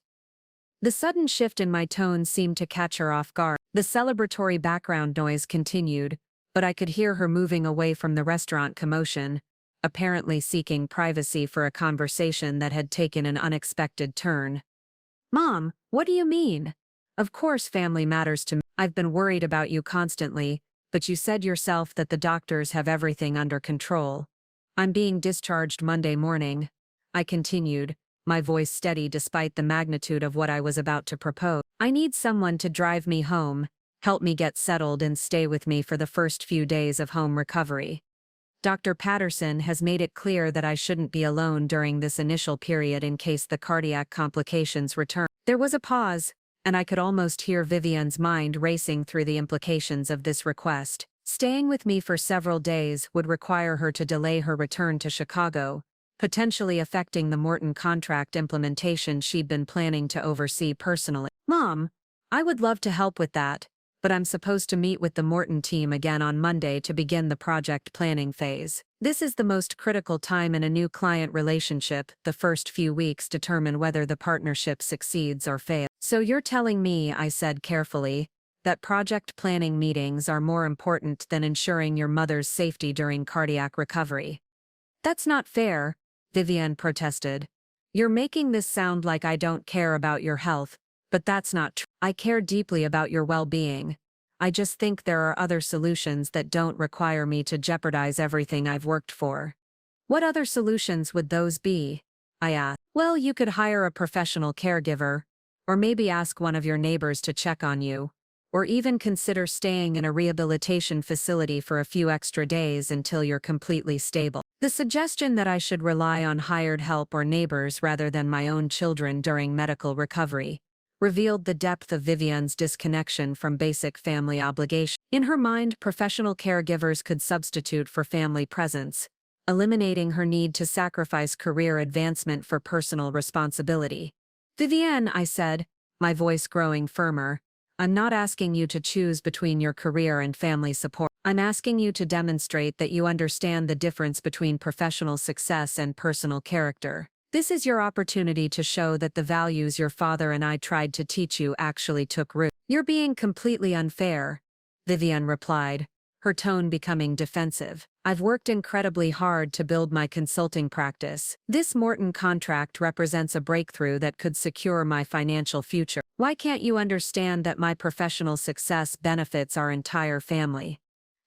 Speaker 1: The sudden shift in my tone seemed to catch her off guard. The celebratory background noise continued, but I could hear her moving away from the restaurant commotion, apparently seeking privacy for a conversation that had taken an unexpected turn. "Mom, what do you mean? Of course family matters to me. I've been worried about you constantly, but you said yourself that the doctors have everything under control. I'm being discharged Monday morning," I continued, my voice steady despite the magnitude of what I was about to propose. "I need someone to drive me home, help me get settled and stay with me for the first few days of home recovery. Dr. Patterson has made it clear that I shouldn't be alone during this initial period in case the cardiac complications return." There was a pause, and I could almost hear Vivienne's mind racing through the implications of this request. Staying with me for several days would require her to delay her return to Chicago, potentially affecting the Morton contract implementation she'd been planning to oversee personally. "Mom, I would love to help with that, but I'm supposed to meet with the Morton team again on Monday to begin the project planning phase. This is the most critical time in a new client relationship. The first few weeks determine whether the partnership succeeds or fails. So you're telling me, I said carefully, that project planning meetings are more important than ensuring your mother's safety during cardiac recovery. That's not fair, Vivienne protested. You're making this sound like I don't care about your health, but that's not true. I care deeply about your well-being. I just think there are other solutions that don't require me to jeopardize everything I've worked for. What other solutions would those be? I asked. Well, you could hire a professional caregiver, or maybe ask one of your neighbors to check on you, or even consider staying in a rehabilitation facility for a few extra days until you're completely stable. The suggestion that I should rely on hired help or neighbors rather than my own children during medical recovery revealed the depth of Vivienne's disconnection from basic family obligations. In her mind, professional caregivers could substitute for family presence, eliminating her need to sacrifice career advancement for personal responsibility. Vivienne, I said, my voice growing firmer, I'm not asking you to choose between your career and family support. I'm asking you to demonstrate that you understand the difference between professional success and personal character. This is your opportunity to show that the values your father and I tried to teach you actually took root. You're being completely unfair, Vivienne replied, her tone becoming defensive. I've worked incredibly hard to build my consulting practice. This Morton contract represents a breakthrough that could secure my financial future. Why can't you understand that my professional success benefits our entire family?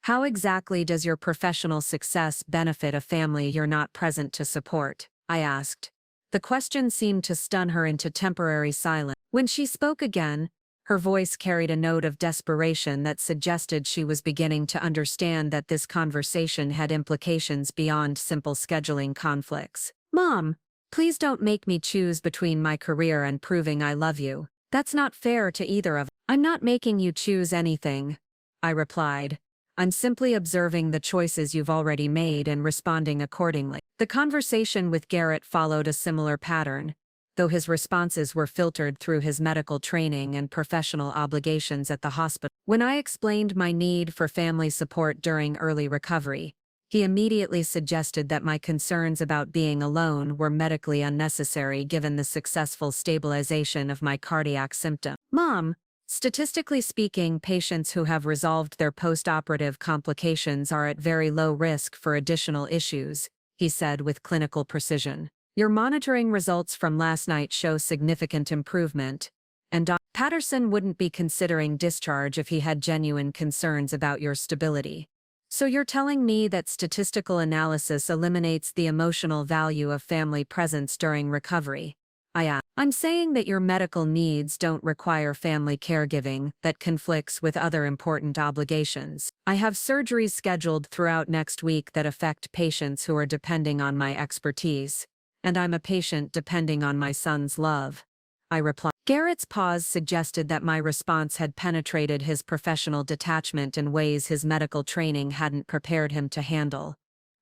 Speaker 1: How exactly does your professional success benefit a family you're not present to support? I asked. The question seemed to stun her into temporary silence. When she spoke again, her voice carried a note of desperation that suggested she was beginning to understand that this conversation had implications beyond simple scheduling conflicts. Mom, please don't make me choose between my career and proving I love you. That's not fair to either of us. I'm not making you choose anything, I replied. I'm simply observing the choices you've already made and responding accordingly. The conversation with Garrett followed a similar pattern, though his responses were filtered through his medical training and professional obligations at the hospital. When I explained my need for family support during early recovery, he immediately suggested that my concerns about being alone were medically unnecessary given the successful stabilization of my cardiac symptom. Mom, statistically speaking, patients who have resolved their post-operative complications are at very low risk for additional issues, he said with clinical precision. Your monitoring results from last night show significant improvement, and Dr. Patterson wouldn't be considering discharge if he had genuine concerns about your stability. So you're telling me that statistical analysis eliminates the emotional value of family presence during recovery? I asked. I'm saying that your medical needs don't require family caregiving that conflicts with other important obligations. I have surgeries scheduled throughout next week that affect patients who are depending on my expertise. And I'm a patient depending on my son's love, I replied. Garrett's pause suggested that my response had penetrated his professional detachment in ways his medical training hadn't prepared him to handle.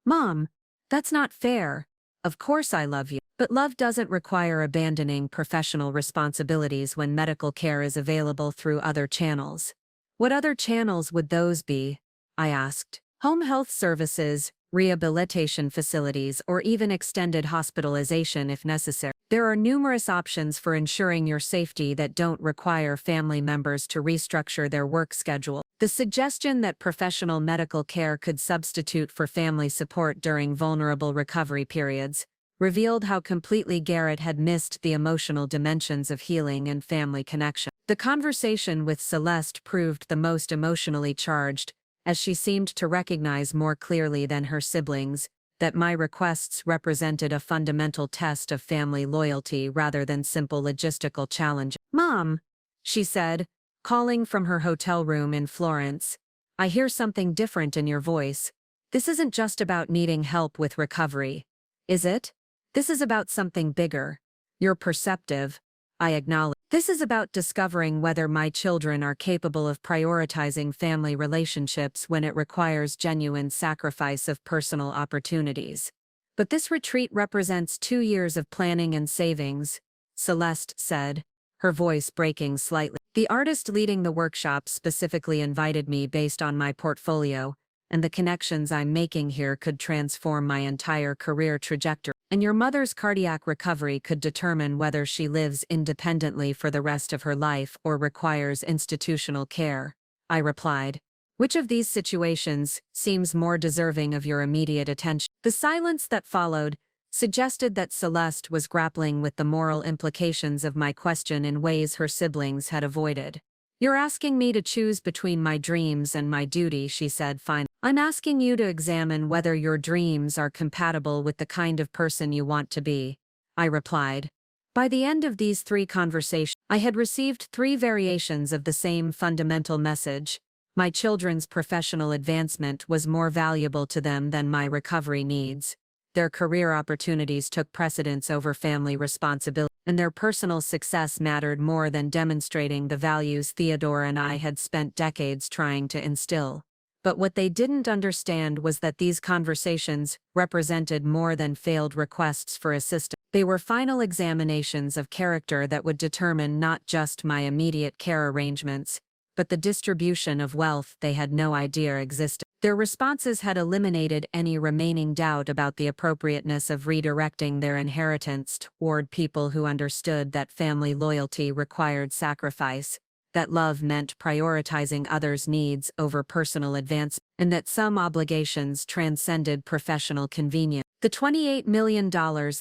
Speaker 1: Mom, that's not fair. Of course I love you, but love doesn't require abandoning professional responsibilities when medical care is available through other channels. What other channels would those be? I asked. Home health services, rehabilitation facilities, or even extended hospitalization if necessary. There are numerous options for ensuring your safety that don't require family members to restructure their work schedule. The suggestion that professional medical care could substitute for family support during vulnerable recovery periods revealed how completely Garrett had missed the emotional dimensions of healing and family connection. The conversation with Celeste proved the most emotionally charged, as she seemed to recognize more clearly than her siblings that my requests represented a fundamental test of family loyalty rather than simple logistical challenge. Mom, she said, calling from her hotel room in Florence, I hear something different in your voice. This isn't just about needing help with recovery, is it? This is about something bigger. You're perceptive, I acknowledge. This is about discovering whether my children are capable of prioritizing family relationships when it requires genuine sacrifice of personal opportunities. But this retreat represents 2 years of planning and savings, Celeste said, her voice breaking slightly. The artist leading the workshop specifically invited me based on my portfolio, and the connections I'm making here could transform my entire career trajectory. And your mother's cardiac recovery could determine whether she lives independently for the rest of her life or requires institutional care, I replied. Which of these situations seems more deserving of your immediate attention? The silence that followed suggested that Celeste was grappling with the moral implications of my question in ways her siblings had avoided. You're asking me to choose between my dreams and my duty, she said finally. I'm asking you to examine whether your dreams are compatible with the kind of person you want to be, I replied. By the end of these 3 conversations, I had received 3 variations of the same fundamental message. My children's professional advancement was more valuable to them than my recovery needs. Their career opportunities took precedence over family responsibility, and their personal success mattered more than demonstrating the values Theodore and I had spent decades trying to instill. But what they didn't understand was that these conversations represented more than failed requests for assistance. They were final examinations of character that would determine not just my immediate care arrangements, but the distribution of wealth they had no idea existed. Their responses had eliminated any remaining doubt about the appropriateness of redirecting their inheritance toward people who understood that family loyalty required sacrifice, that love meant prioritizing others' needs over personal advance, and that some obligations transcended professional convenience. The $28 million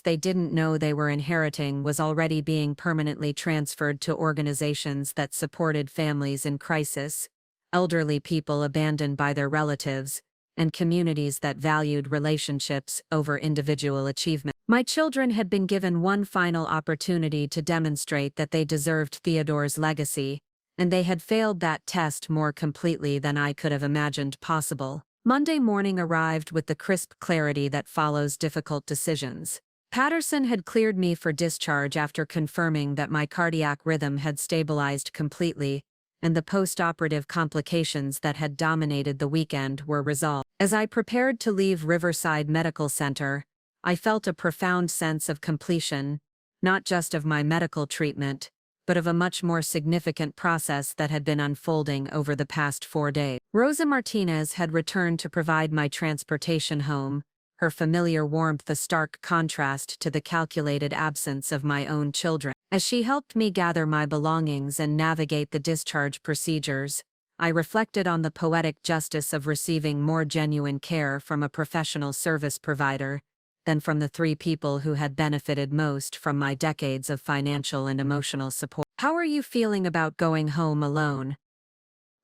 Speaker 1: they didn't know they were inheriting was already being permanently transferred to organizations that supported families in crisis, elderly people abandoned by their relatives, and communities that valued relationships over individual achievement. My children had been given one final opportunity to demonstrate that they deserved Theodore's legacy, and they had failed that test more completely than I could have imagined possible. Monday morning arrived with the crisp clarity that follows difficult decisions. Patterson had cleared me for discharge after confirming that my cardiac rhythm had stabilized completely, and the post-operative complications that had dominated the weekend were resolved. As I prepared to leave Riverside Medical Center, I felt a profound sense of completion, not just of my medical treatment, but of a much more significant process that had been unfolding over the past 4 days. Rosa Martinez had returned to provide my transportation home, her familiar warmth a stark contrast to the calculated absence of my own children. As she helped me gather my belongings and navigate the discharge procedures, I reflected on the poetic justice of receiving more genuine care from a professional service provider than from the 3 people who had benefited most from my decades of financial and emotional support. How are you feeling about going home alone?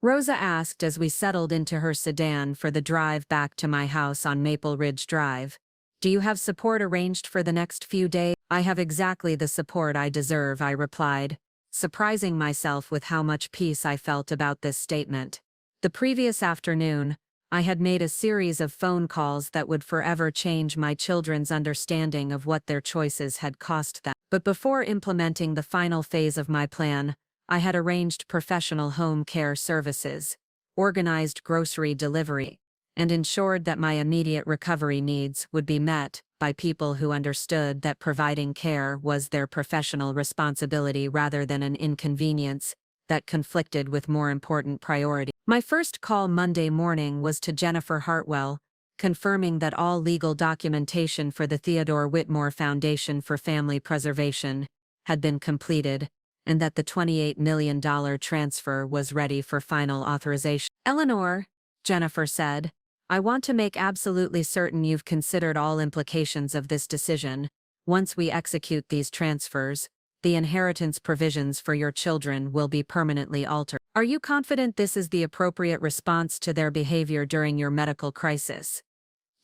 Speaker 1: Rosa asked as we settled into her sedan for the drive back to my house on Maple Ridge Drive. Do you have support arranged for the next few days? I have exactly the support I deserve, I replied, surprising myself with how much peace I felt about this statement. The previous afternoon, I had made a series of phone calls that would forever change my children's understanding of what their choices had cost them. But before implementing the final phase of my plan, I had arranged professional home care services, organized grocery delivery, and ensured that my immediate recovery needs would be met by people who understood that providing care was their professional responsibility rather than an inconvenience that conflicted with more important priorities. My first call Monday morning was to Jennifer Hartwell, confirming that all legal documentation for the Theodore Whitmore Foundation for Family Preservation had been completed, and that the $28 million transfer was ready for final authorization. Eleanor, Jennifer said, I want to make absolutely certain you've considered all implications of this decision. Once we execute these transfers, the inheritance provisions for your children will be permanently altered. Are you confident this is the appropriate response to their behavior during your medical crisis?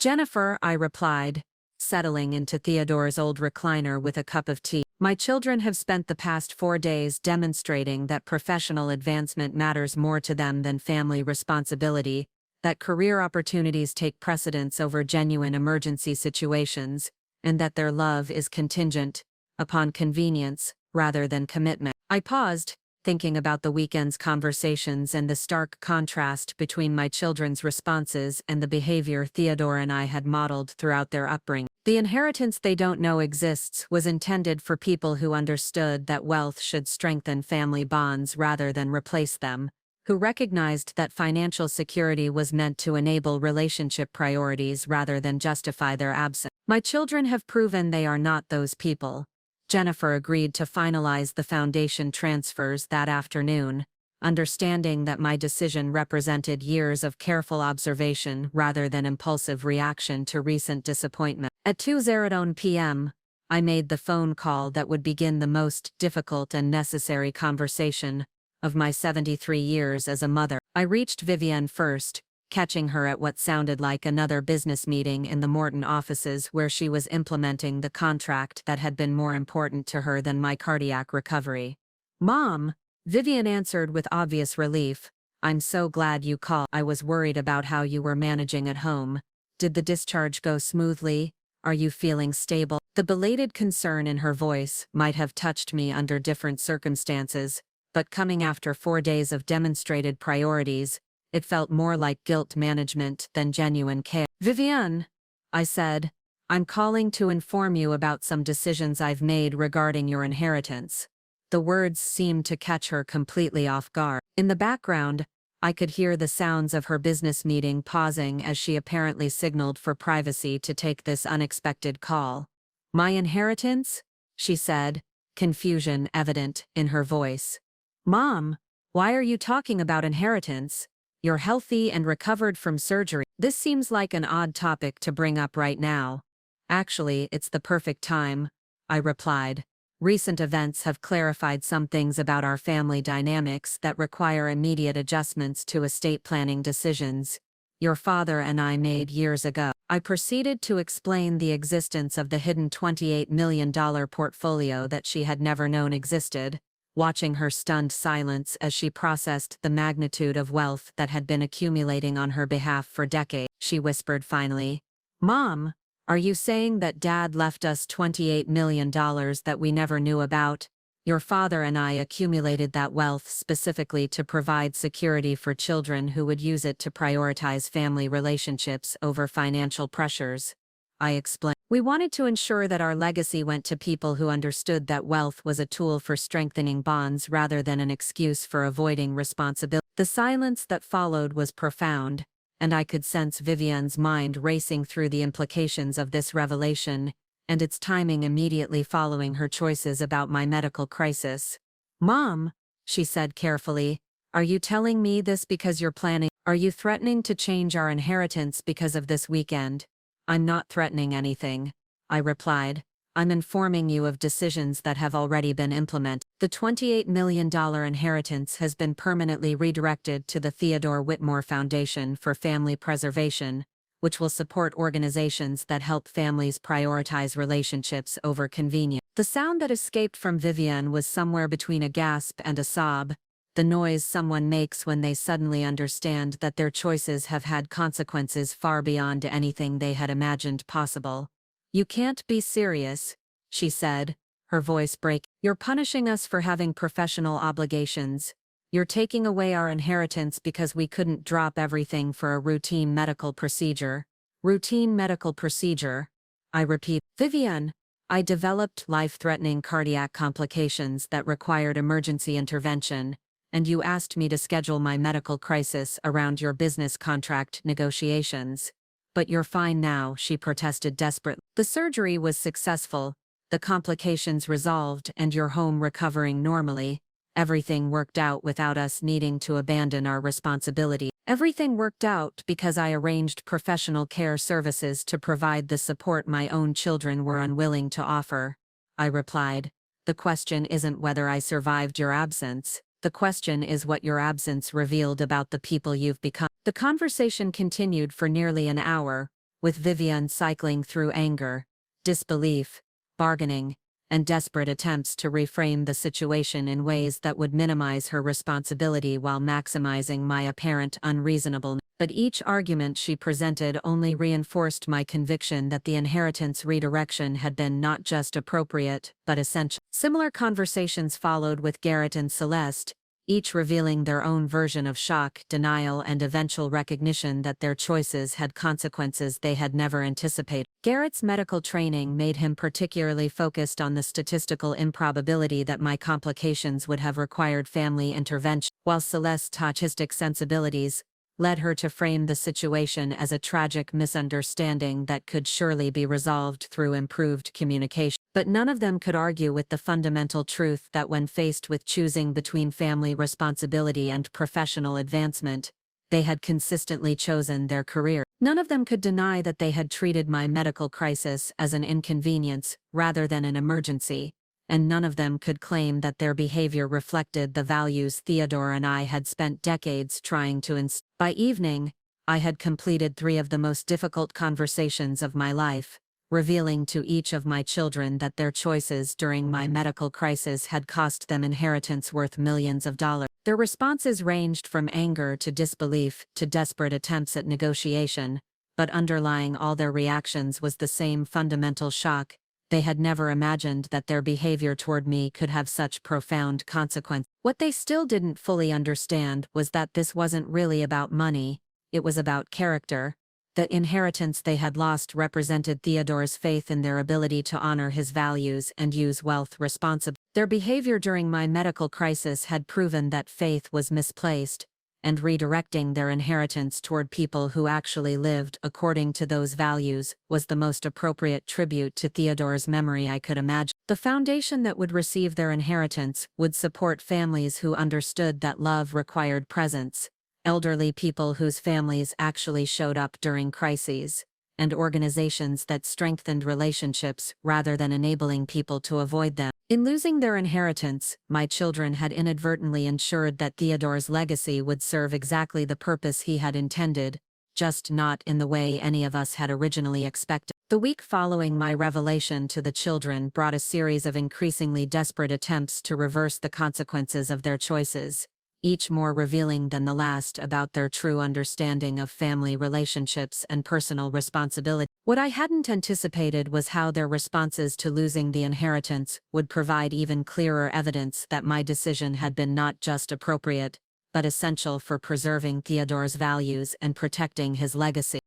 Speaker 1: Jennifer, I replied, settling into Theodore's old recliner with a cup of tea. My children have spent the past 4 days demonstrating that professional advancement matters more to them than family responsibility, that career opportunities take precedence over genuine emergency situations, and that their love is contingent upon convenience rather than commitment. I paused, thinking about the weekend's conversations and the stark contrast between my children's responses and the behavior Theodore and I had modeled throughout their upbringing. The inheritance they don't know exists was intended for people who understood that wealth should strengthen family bonds rather than replace them, who recognized that financial security was meant to enable relationship priorities rather than justify their absence. My children have proven they are not those people. Jennifer agreed to finalize the foundation transfers that afternoon, understanding that my decision represented years of careful observation rather than impulsive reaction to recent disappointment. At 2:00 p.m., I made the phone call that would begin the most difficult and necessary conversation of my 73 years as a mother. I reached Vivienne first, catching her at what sounded like another business meeting in the Morton offices where she was implementing the contract that had been more important to her than my cardiac recovery. "Mom," Vivienne answered with obvious relief, "I'm so glad you called. I was worried about how you were managing at home. Did the discharge go smoothly? Are you feeling stable?" The belated concern in her voice might have touched me under different circumstances, but coming after 4 days of demonstrated priorities, it felt more like guilt management than genuine care. "Vivienne," I said, "I'm calling to inform you about some decisions I've made regarding your inheritance." The words seemed to catch her completely off guard. In the background, I could hear the sounds of her business meeting pausing as she apparently signaled for privacy to take this unexpected call. "My inheritance?" she said, confusion evident in her voice. "Mom, why are you talking about inheritance? You're healthy and recovered from surgery." "This seems like an odd topic to bring up right now." "Actually, it's the perfect time," I replied. "Recent events have clarified some things about our family dynamics that require immediate adjustments to estate planning decisions your father and I made years ago." I proceeded to explain the existence of the hidden $28 million portfolio that she had never known existed, watching her stunned silence as she processed the magnitude of wealth that had been accumulating on her behalf for decades. She whispered finally, "Mom, are you saying that Dad left us $28 million that we never knew about? Your father and I accumulated that wealth specifically to provide security for children who would use it to prioritize family relationships over financial pressures," I explained. "We wanted to ensure that our legacy went to people who understood that wealth was a tool for strengthening bonds rather than an excuse for avoiding responsibility." The silence that followed was profound, and I could sense Vivienne's mind racing through the implications of this revelation, and its timing immediately following her choices about my medical crisis. "Mom," she said carefully, "are you telling me this because you're planning? Are you threatening to change our inheritance because of this weekend?" "I'm not threatening anything," I replied. "I'm informing you of decisions that have already been implemented. The $28 million inheritance has been permanently redirected to the Theodore Whitmore Foundation for Family Preservation, which will support organizations that help families prioritize relationships over convenience." The sound that escaped from Vivienne was somewhere between a gasp and a sob, the noise someone makes when they suddenly understand that their choices have had consequences far beyond anything they had imagined possible. "You can't be serious," she said, her voice breaking. "You're punishing us for having professional obligations. You're taking away our inheritance because we couldn't drop everything for a routine medical procedure." "Routine medical procedure?" I repeat. "Vivienne, I developed life-threatening cardiac complications that required emergency intervention, and you asked me to schedule my medical crisis around your business contract negotiations. But you're fine now," she protested desperately. "The surgery was successful, the complications resolved, and you're home recovering normally. Everything worked out without us needing to abandon our responsibility." "Everything worked out because I arranged professional care services to provide the support my own children were unwilling to offer," I replied. "The question isn't whether I survived your absence. The question is what your absence revealed about the people you've become." The conversation continued for nearly an hour, with Vivienne cycling through anger, disbelief, bargaining, and desperate attempts to reframe the situation in ways that would minimize her responsibility while maximizing my apparent unreasonableness. But each argument she presented only reinforced my conviction that the inheritance redirection had been not just appropriate, but essential. Similar conversations followed with Garrett and Celeste, each revealing their own version of shock, denial, and eventual recognition that their choices had consequences they had never anticipated. Garrett's medical training made him particularly focused on the statistical improbability that my complications would have required family intervention, while Celeste's autistic sensibilities led her to frame the situation as a tragic misunderstanding that could surely be resolved through improved communication. But none of them could argue with the fundamental truth that when faced with choosing between family responsibility and professional advancement, they had consistently chosen their career. None of them could deny that they had treated my medical crisis as an inconvenience rather than an emergency, and none of them could claim that their behavior reflected the values Theodore and I had spent decades trying to instill. By evening, I had completed 3 of the most difficult conversations of my life, revealing to each of my children that their choices during my medical crisis had cost them inheritance worth millions of dollars. Their responses ranged from anger to disbelief to desperate attempts at negotiation, but underlying all their reactions was the same fundamental shock. They had never imagined that their behavior toward me could have such profound consequences. What they still didn't fully understand was that this wasn't really about money, it was about character. The inheritance they had lost represented Theodore's faith in their ability to honor his values and use wealth responsibly. Their behavior during my medical crisis had proven that faith was misplaced, and redirecting their inheritance toward people who actually lived according to those values was the most appropriate tribute to Theodore's memory I could imagine. The foundation that would receive their inheritance would support families who understood that love required presence, elderly people whose families actually showed up during crises, and organizations that strengthened relationships rather than enabling people to avoid them. In losing their inheritance, my children had inadvertently ensured that Theodore's legacy would serve exactly the purpose he had intended, just not in the way any of us had originally expected. The week following my revelation to the children brought a series of increasingly desperate attempts to reverse the consequences of their choices, each more revealing than the last about their true understanding of family relationships and personal responsibility. What I hadn't anticipated was how their responses to losing the inheritance would provide even clearer evidence that my decision had been not just appropriate, but essential for preserving Theodore's values and protecting his legacy.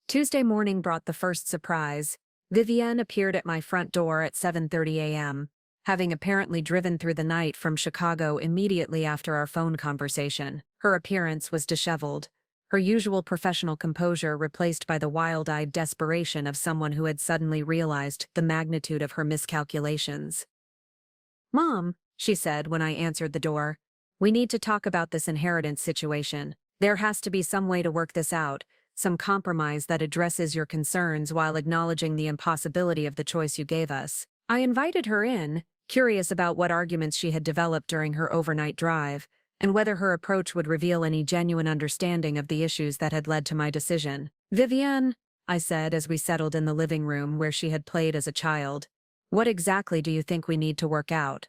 Speaker 1: Tuesday morning brought the first surprise. Vivienne appeared at my front door at 7:30 a.m., having apparently driven through the night from Chicago immediately after our phone conversation. Her appearance was disheveled, her usual professional composure replaced by the wild-eyed desperation of someone who had suddenly realized the magnitude of her miscalculations. "Mom," she said when I answered the door, "we need to talk about this inheritance situation. There has to be some way to work this out, some compromise that addresses your concerns while acknowledging the impossibility of the choice you gave us." I invited her in, curious about what arguments she had developed during her overnight drive, and whether her approach would reveal any genuine understanding of the issues that had led to my decision. "Vivienne," I said as we settled in the living room where she had played as a child, "what exactly do you think we need to work out?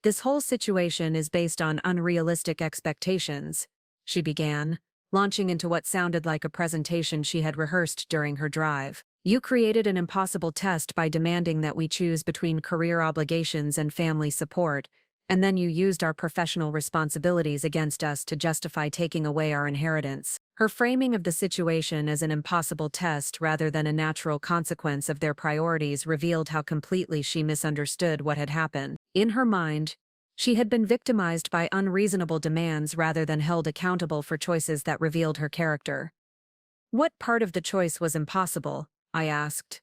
Speaker 1: This whole situation is based on unrealistic expectations," she began, launching into what sounded like a presentation she had rehearsed during her drive. "You created an impossible test by demanding that we choose between career obligations and family support, and then you used our professional responsibilities against us to justify taking away our inheritance." Her framing of the situation as an impossible test rather than a natural consequence of their priorities revealed how completely she misunderstood what had happened. In her mind, she had been victimized by unreasonable demands rather than held accountable for choices that revealed her character. "What part of the choice was impossible?" I asked.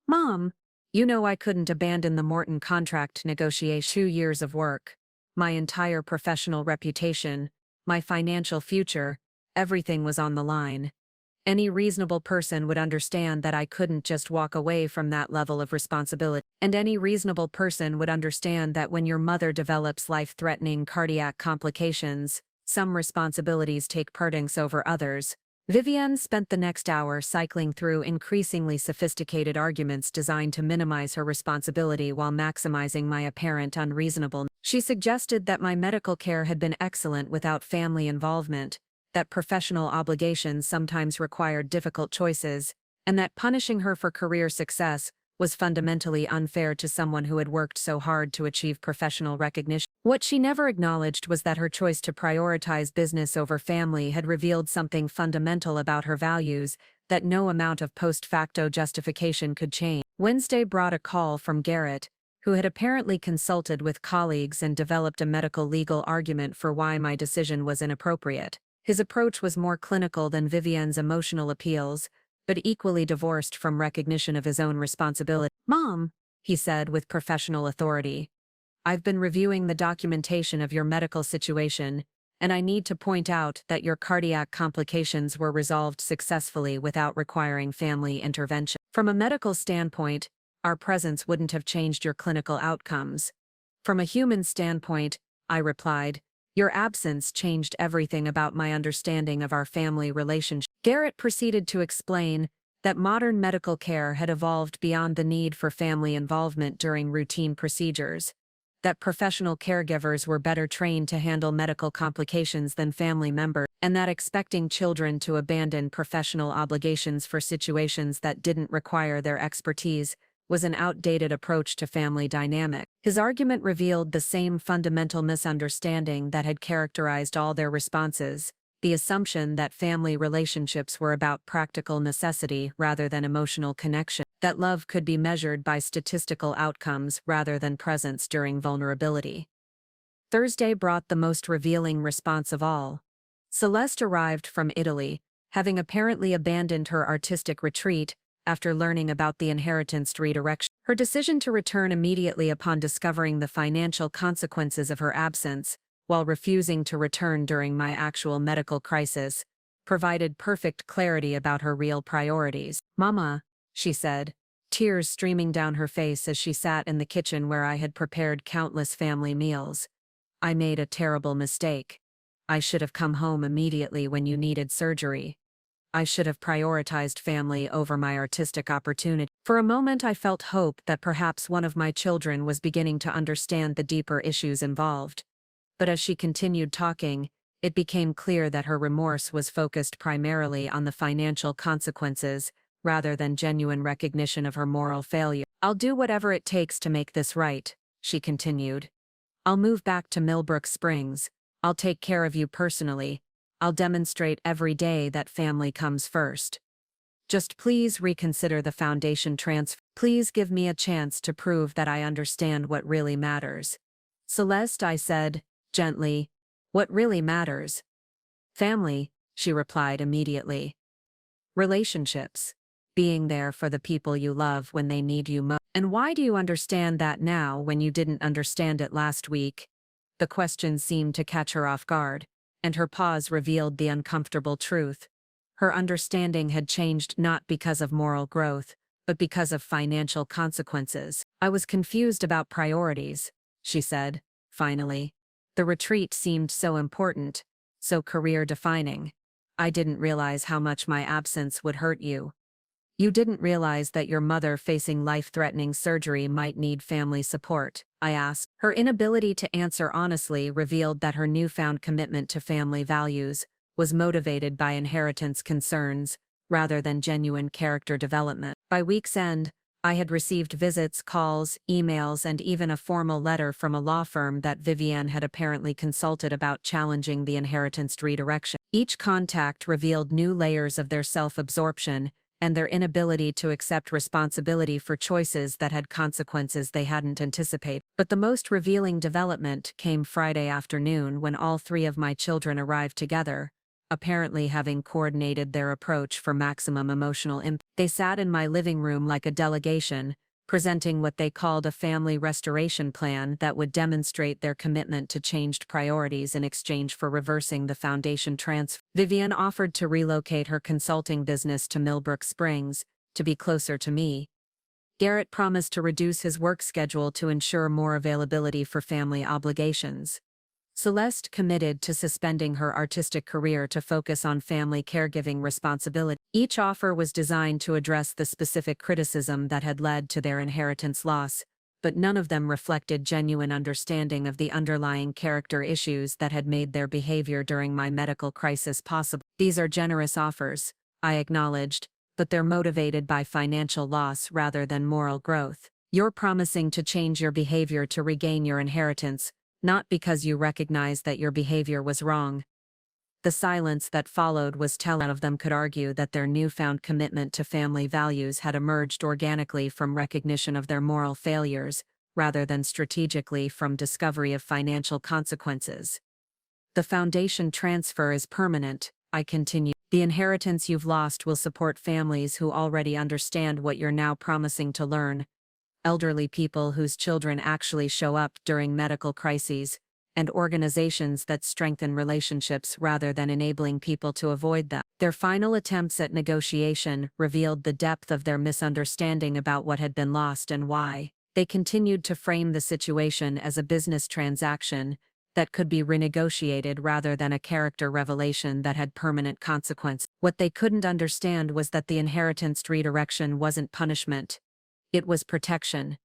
Speaker 1: "Mom, you know I couldn't abandon the Morton contract negotiation. 2 years of work, my entire professional reputation, my financial future, everything was on the line. Any reasonable person would understand that I couldn't just walk away from that level of responsibility. And any reasonable person would understand that when your mother develops life-threatening cardiac complications, some responsibilities take precedence over others." Vivienne spent the next hour cycling through increasingly sophisticated arguments designed to minimize her responsibility while maximizing my apparent unreasonableness. She suggested that my medical care had been excellent without family involvement, that professional obligations sometimes required difficult choices, and that punishing her for career success was fundamentally unfair to someone who had worked so hard to achieve professional recognition. What she never acknowledged was that her choice to prioritize business over family had revealed something fundamental about her values that no amount of post-facto justification could change. Wednesday brought a call from Garrett, who had apparently consulted with colleagues and developed a medical legal argument for why my decision was inappropriate. His approach was more clinical than Vivian's emotional appeals, but equally divorced from recognition of his own responsibility. "Mom," he said with professional authority, "I've been reviewing the documentation of your medical situation, and I need to point out that your cardiac complications were resolved successfully without requiring family intervention. From a medical standpoint, our presence wouldn't have changed your clinical outcomes. From a human standpoint," I replied, "your absence changed everything about my understanding of our family relationship." Garrett proceeded to explain that modern medical care had evolved beyond the need for family involvement during routine procedures, that professional caregivers were better trained to handle medical complications than family members, and that expecting children to abandon professional obligations for situations that didn't require their expertise was an outdated approach to family dynamic. His argument revealed the same fundamental misunderstanding that had characterized all their responses: the assumption that family relationships were about practical necessity rather than emotional connection, that love could be measured by statistical outcomes rather than presence during vulnerability. Thursday brought the most revealing response of all. Celeste arrived from Italy, having apparently abandoned her artistic retreat after learning about the inheritance redirection. Her decision to return immediately upon discovering the financial consequences of her absence, while refusing to return during my actual medical crisis, provided perfect clarity about her real priorities. "Mama," she said, tears streaming down her face as she sat in the kitchen where I had prepared countless family meals, "I made a terrible mistake. I should have come home immediately when you needed surgery. I should have prioritized family over my artistic opportunity." For a moment I felt hope that perhaps one of my children was beginning to understand the deeper issues involved. But as she continued talking, it became clear that her remorse was focused primarily on the financial consequences, rather than genuine recognition of her moral failure. "I'll do whatever it takes to make this right," she continued. "I'll move back to Millbrook Springs. I'll take care of you personally. I'll demonstrate every day that family comes first. Just please reconsider the foundation transfer. Please give me a chance to prove that I understand what really matters." "Celeste," I said, gently, "what really matters?" "Family," she replied immediately. "Relationships. Being there for the people you love when they need you most." "And why do you understand that now when you didn't understand it last week?" The question seemed to catch her off guard, and her pause revealed the uncomfortable truth. Her understanding had changed not because of moral growth, but because of financial consequences. "I was confused about priorities," she said, finally. "The retreat seemed so important, so career-defining. I didn't realize how much my absence would hurt you." "You didn't realize that your mother facing life-threatening surgery might need family support?" I asked. Her inability to answer honestly revealed that her newfound commitment to family values was motivated by inheritance concerns, rather than genuine character development. By week's end, I had received visits, calls, emails, and even a formal letter from a law firm that Vivian had apparently consulted about challenging the inheritance redirection. Each contact revealed new layers of their self-absorption and their inability to accept responsibility for choices that had consequences they hadn't anticipated. But the most revealing development came Friday afternoon when all three of my children arrived together, apparently having coordinated their approach for maximum emotional impact. They sat in my living room like a delegation, presenting what they called a family restoration plan that would demonstrate their commitment to changed priorities in exchange for reversing the foundation transfer. Vivian offered to relocate her consulting business to Millbrook Springs, to be closer to me. Garrett promised to reduce his work schedule to ensure more availability for family obligations. Celeste committed to suspending her artistic career to focus on family caregiving responsibility. Each offer was designed to address the specific criticism that had led to their inheritance loss, but none of them reflected genuine understanding of the underlying character issues that had made their behavior during my medical crisis possible. "These are generous offers," I acknowledged, but they're motivated by financial loss rather than moral growth. You're promising to change your behavior to regain your inheritance, not because you recognize that your behavior was wrong. The silence that followed was telling. None of them could argue that their newfound commitment to family values had emerged organically from recognition of their moral failures, rather than strategically from discovery of financial consequences. The foundation transfer is permanent, I continue. The inheritance you've lost will support families who already understand what you're now promising to learn. Elderly people whose children actually show up during medical crises, and organizations that strengthen relationships rather than enabling people to avoid them. Their final attempts at negotiation revealed the depth of their misunderstanding about what had been lost and why. They continued to frame the situation as a business transaction that could be renegotiated rather than a character revelation that had permanent consequences. What they couldn't understand was that the inheritance redirection wasn't punishment. It was protection.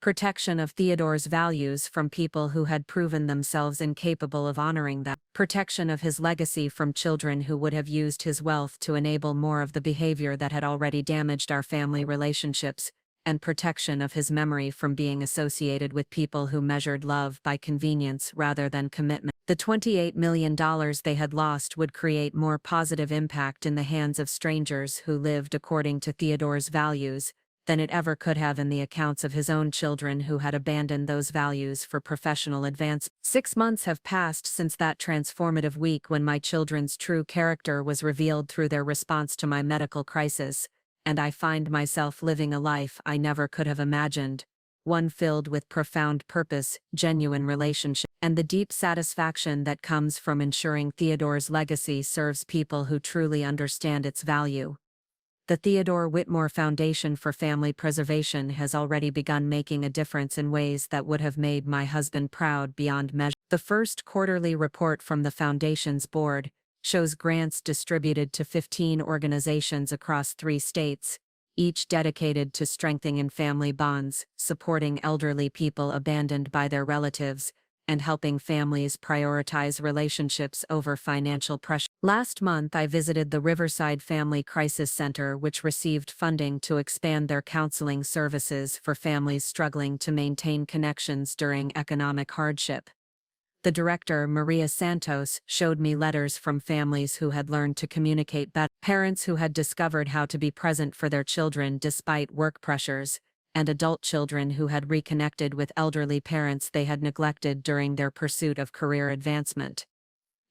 Speaker 1: Protection of Theodore's values from people who had proven themselves incapable of honoring them. Protection of his legacy from children who would have used his wealth to enable more of the behavior that had already damaged our family relationships, and protection of his memory from being associated with people who measured love by convenience rather than commitment. The $28 million they had lost would create more positive impact in the hands of strangers who lived according to Theodore's values than it ever could have in the accounts of his own children who had abandoned those values for professional advancement. 6 months have passed since that transformative week when my children's true character was revealed through their response to my medical crisis, and I find myself living a life I never could have imagined, one filled with profound purpose, genuine relationship, and the deep satisfaction that comes from ensuring Theodore's legacy serves people who truly understand its value. The Theodore Whitmore Foundation for Family Preservation has already begun making a difference in ways that would have made my husband proud beyond measure. The first quarterly report from the Foundation's board shows grants distributed to 15 organizations across 3 states, each dedicated to strengthening family bonds, supporting elderly people abandoned by their relatives, and helping families prioritize relationships over financial pressure. Last month I visited the Riverside Family Crisis Center, which received funding to expand their counseling services for families struggling to maintain connections during economic hardship. The director, Maria Santos, showed me letters from families who had learned to communicate better, parents who had discovered how to be present for their children despite work pressures, and adult children who had reconnected with elderly parents they had neglected during their pursuit of career advancement.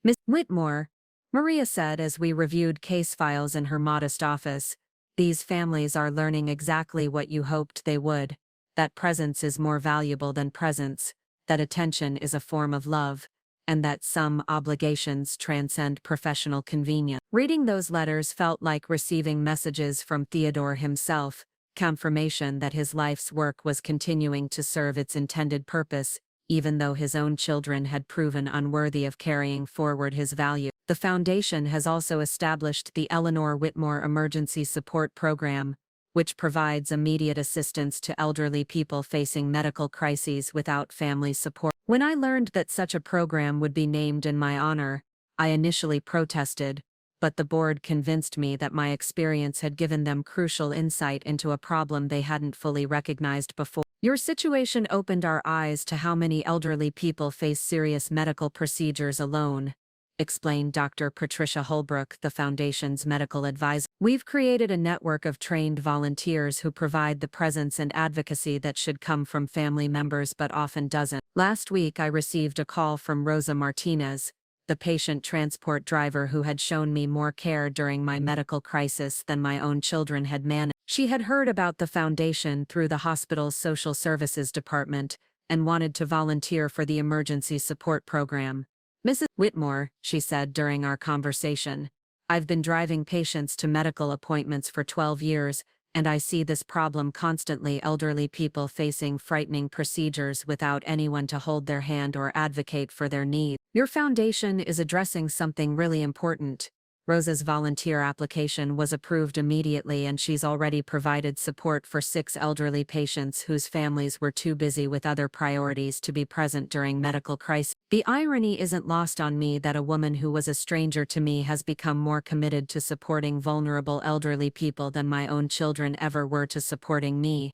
Speaker 1: Ms. Whitmore, Maria said as we reviewed case files in her modest office, these families are learning exactly what you hoped they would, that presence is more valuable than presence, that attention is a form of love, and that some obligations transcend professional convenience. Reading those letters felt like receiving messages from Theodore himself, confirmation that his life's work was continuing to serve its intended purpose, even though his own children had proven unworthy of carrying forward his value. The foundation has also established the Eleanor Whitmore Emergency Support Program, which provides immediate assistance to elderly people facing medical crises without family support. When I learned that such a program would be named in my honor, I initially protested, but the board convinced me that my experience had given them crucial insight into a problem they hadn't fully recognized before. Your situation opened our eyes to how many elderly people face serious medical procedures alone, explained Dr. Patricia Holbrook, the Foundation's medical advisor. We've created a network of trained volunteers who provide the presence and advocacy that should come from family members but often doesn't. Last week I received a call from Rosa Martinez, the patient transport driver who had shown me more care during my medical crisis than my own children had managed. She had heard about the foundation through the hospital's social services department and wanted to volunteer for the emergency support program. Mrs. Whitmore, she said during our conversation, I've been driving patients to medical appointments for 12 years, and I see this problem constantly: elderly people facing frightening procedures without anyone to hold their hand or advocate for their needs. Your foundation is addressing something really important. Rosa's volunteer application was approved immediately, and she's already provided support for 6 elderly patients whose families were too busy with other priorities to be present during medical crises. The irony isn't lost on me that a woman who was a stranger to me has become more committed to supporting vulnerable elderly people than my own children ever were to supporting me.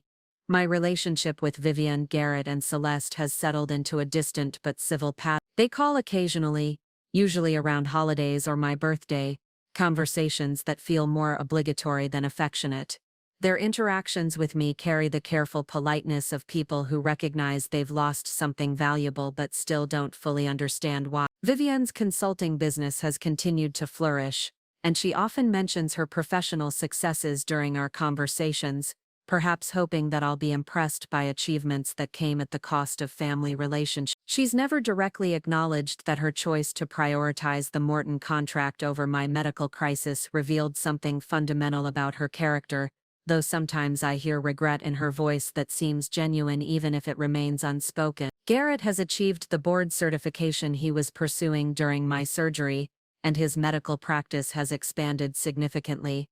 Speaker 1: My relationship with Vivian, Garrett, and Celeste has settled into a distant but civil path. They call occasionally, usually around holidays or my birthday, conversations that feel more obligatory than affectionate. Their interactions with me carry the careful politeness of people who recognize they've lost something valuable but still don't fully understand why. Vivian's consulting business has continued to flourish, and she often mentions her professional successes during our conversations, perhaps hoping that I'll be impressed by achievements that came at the cost of family relationships. She's never directly acknowledged that her choice to prioritize the Morton contract over my medical crisis revealed something fundamental about her character, though sometimes I hear regret in her voice that seems genuine even if it remains unspoken. Garrett has achieved the board certification he was pursuing during my surgery, and his medical practice has expanded significantly.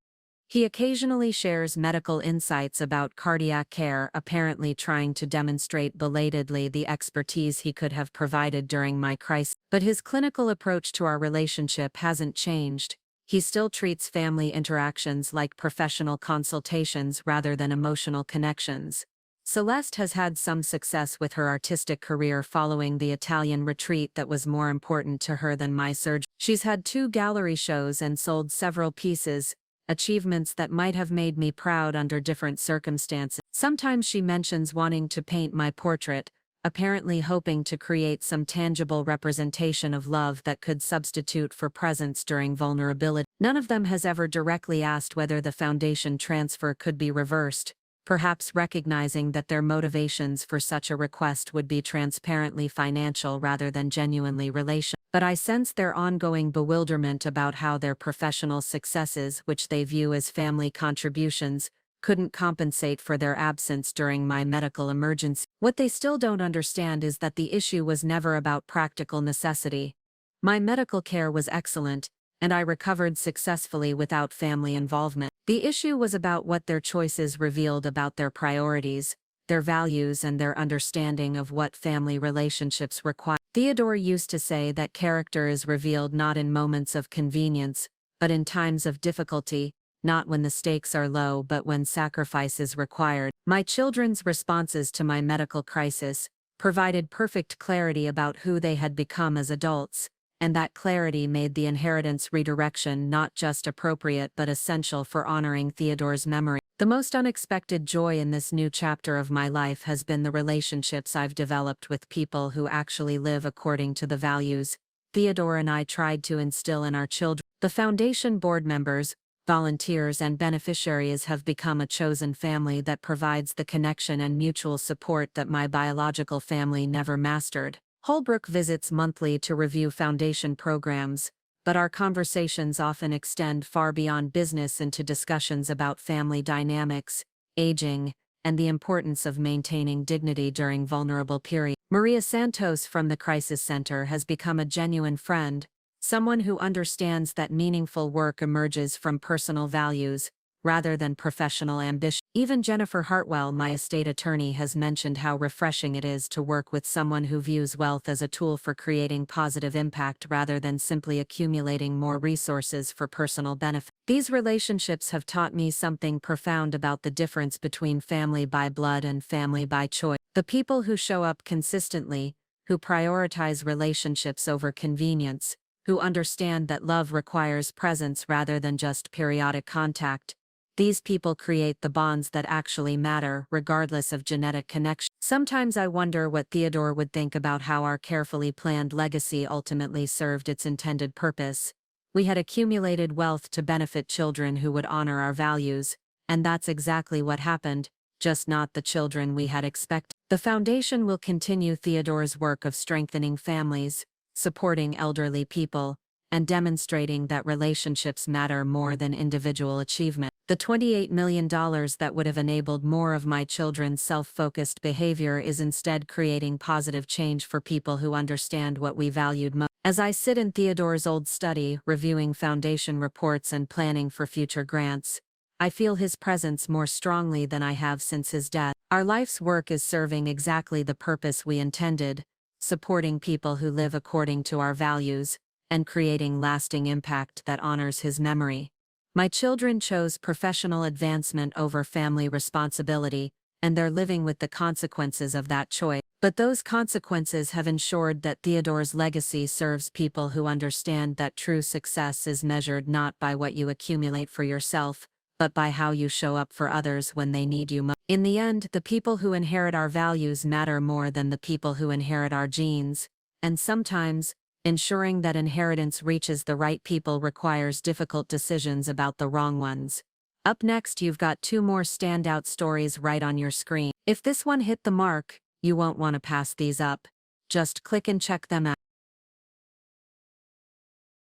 Speaker 1: He occasionally shares medical insights about cardiac care, apparently trying to demonstrate belatedly the expertise he could have provided during my crisis. But his clinical approach to our relationship hasn't changed. He still treats family interactions like professional consultations rather than emotional connections. Celeste has had some success with her artistic career following the Italian retreat that was more important to her than my surgery. She's had 2 gallery shows and sold several pieces, achievements that might have made me proud under different circumstances. Sometimes she mentions wanting to paint my portrait, apparently hoping to create some tangible representation of love that could substitute for presence during vulnerability. None of them has ever directly asked whether the foundation transfer could be reversed, perhaps recognizing that their motivations for such a request would be transparently financial rather than genuinely relational. But I sense their ongoing bewilderment about how their professional successes, which they view as family contributions, couldn't compensate for their absence during my medical emergency. What they still don't understand is that the issue was never about practical necessity. My medical care was excellent, and I recovered successfully without family involvement. The issue was about what their choices revealed about their priorities, their values, and their understanding of what family relationships require. Theodore used to say that character is revealed not in moments of convenience, but in times of difficulty, not when the stakes are low but when sacrifice is required. My children's responses to my medical crisis provided perfect clarity about who they had become as adults, and that clarity made the inheritance redirection not just appropriate but essential for honoring Theodore's memory. The most unexpected joy in this new chapter of my life has been the relationships I've developed with people who actually live according to the values Theodore and I tried to instill in our children. The foundation board members, volunteers, and beneficiaries have become a chosen family that provides the connection and mutual support that my biological family never mastered. Holbrook visits monthly to review foundation programs, but our conversations often extend far beyond business into discussions about family dynamics, aging, and the importance of maintaining dignity during vulnerable periods. Maria Santos from the Crisis Center has become a genuine friend, someone who understands that meaningful work emerges from personal values, rather than professional ambition. Even Jennifer Hartwell, my estate attorney, has mentioned how refreshing it is to work with someone who views wealth as a tool for creating positive impact rather than simply accumulating more resources for personal benefit. These relationships have taught me something profound about the difference between family by blood and family by choice. The people who show up consistently, who prioritize relationships over convenience, who understand that love requires presence rather than just periodic contact, these people create the bonds that actually matter, regardless of genetic connection. Sometimes I wonder what Theodore would think about how our carefully planned legacy ultimately served its intended purpose. We had accumulated wealth to benefit children who would honor our values, and that's exactly what happened, just not the children we had expected. The foundation will continue Theodore's work of strengthening families, supporting elderly people, and demonstrating that relationships matter more than individual achievement. The $28 million that would have enabled more of my children's self-focused behavior is instead creating positive change for people who understand what we valued most. As I sit in Theodore's old study, reviewing foundation reports and planning for future grants, I feel his presence more strongly than I have since his death. Our life's work is serving exactly the purpose we intended, supporting people who live according to our values, and creating lasting impact that honors his memory. My children chose professional advancement over family responsibility, and they're living with the consequences of that choice. But those consequences have ensured that Theodore's legacy serves people who understand that true success is measured not by what you accumulate for yourself, but by how you show up for others when they need you most. In the end, the people who inherit our values matter more than the people who inherit our genes, and sometimes, ensuring that inheritance reaches the right people requires difficult decisions about the wrong ones. Up next, you've got two more standout stories right on your screen. If this one hit the mark, you won't want to pass these up. Just click and check them out.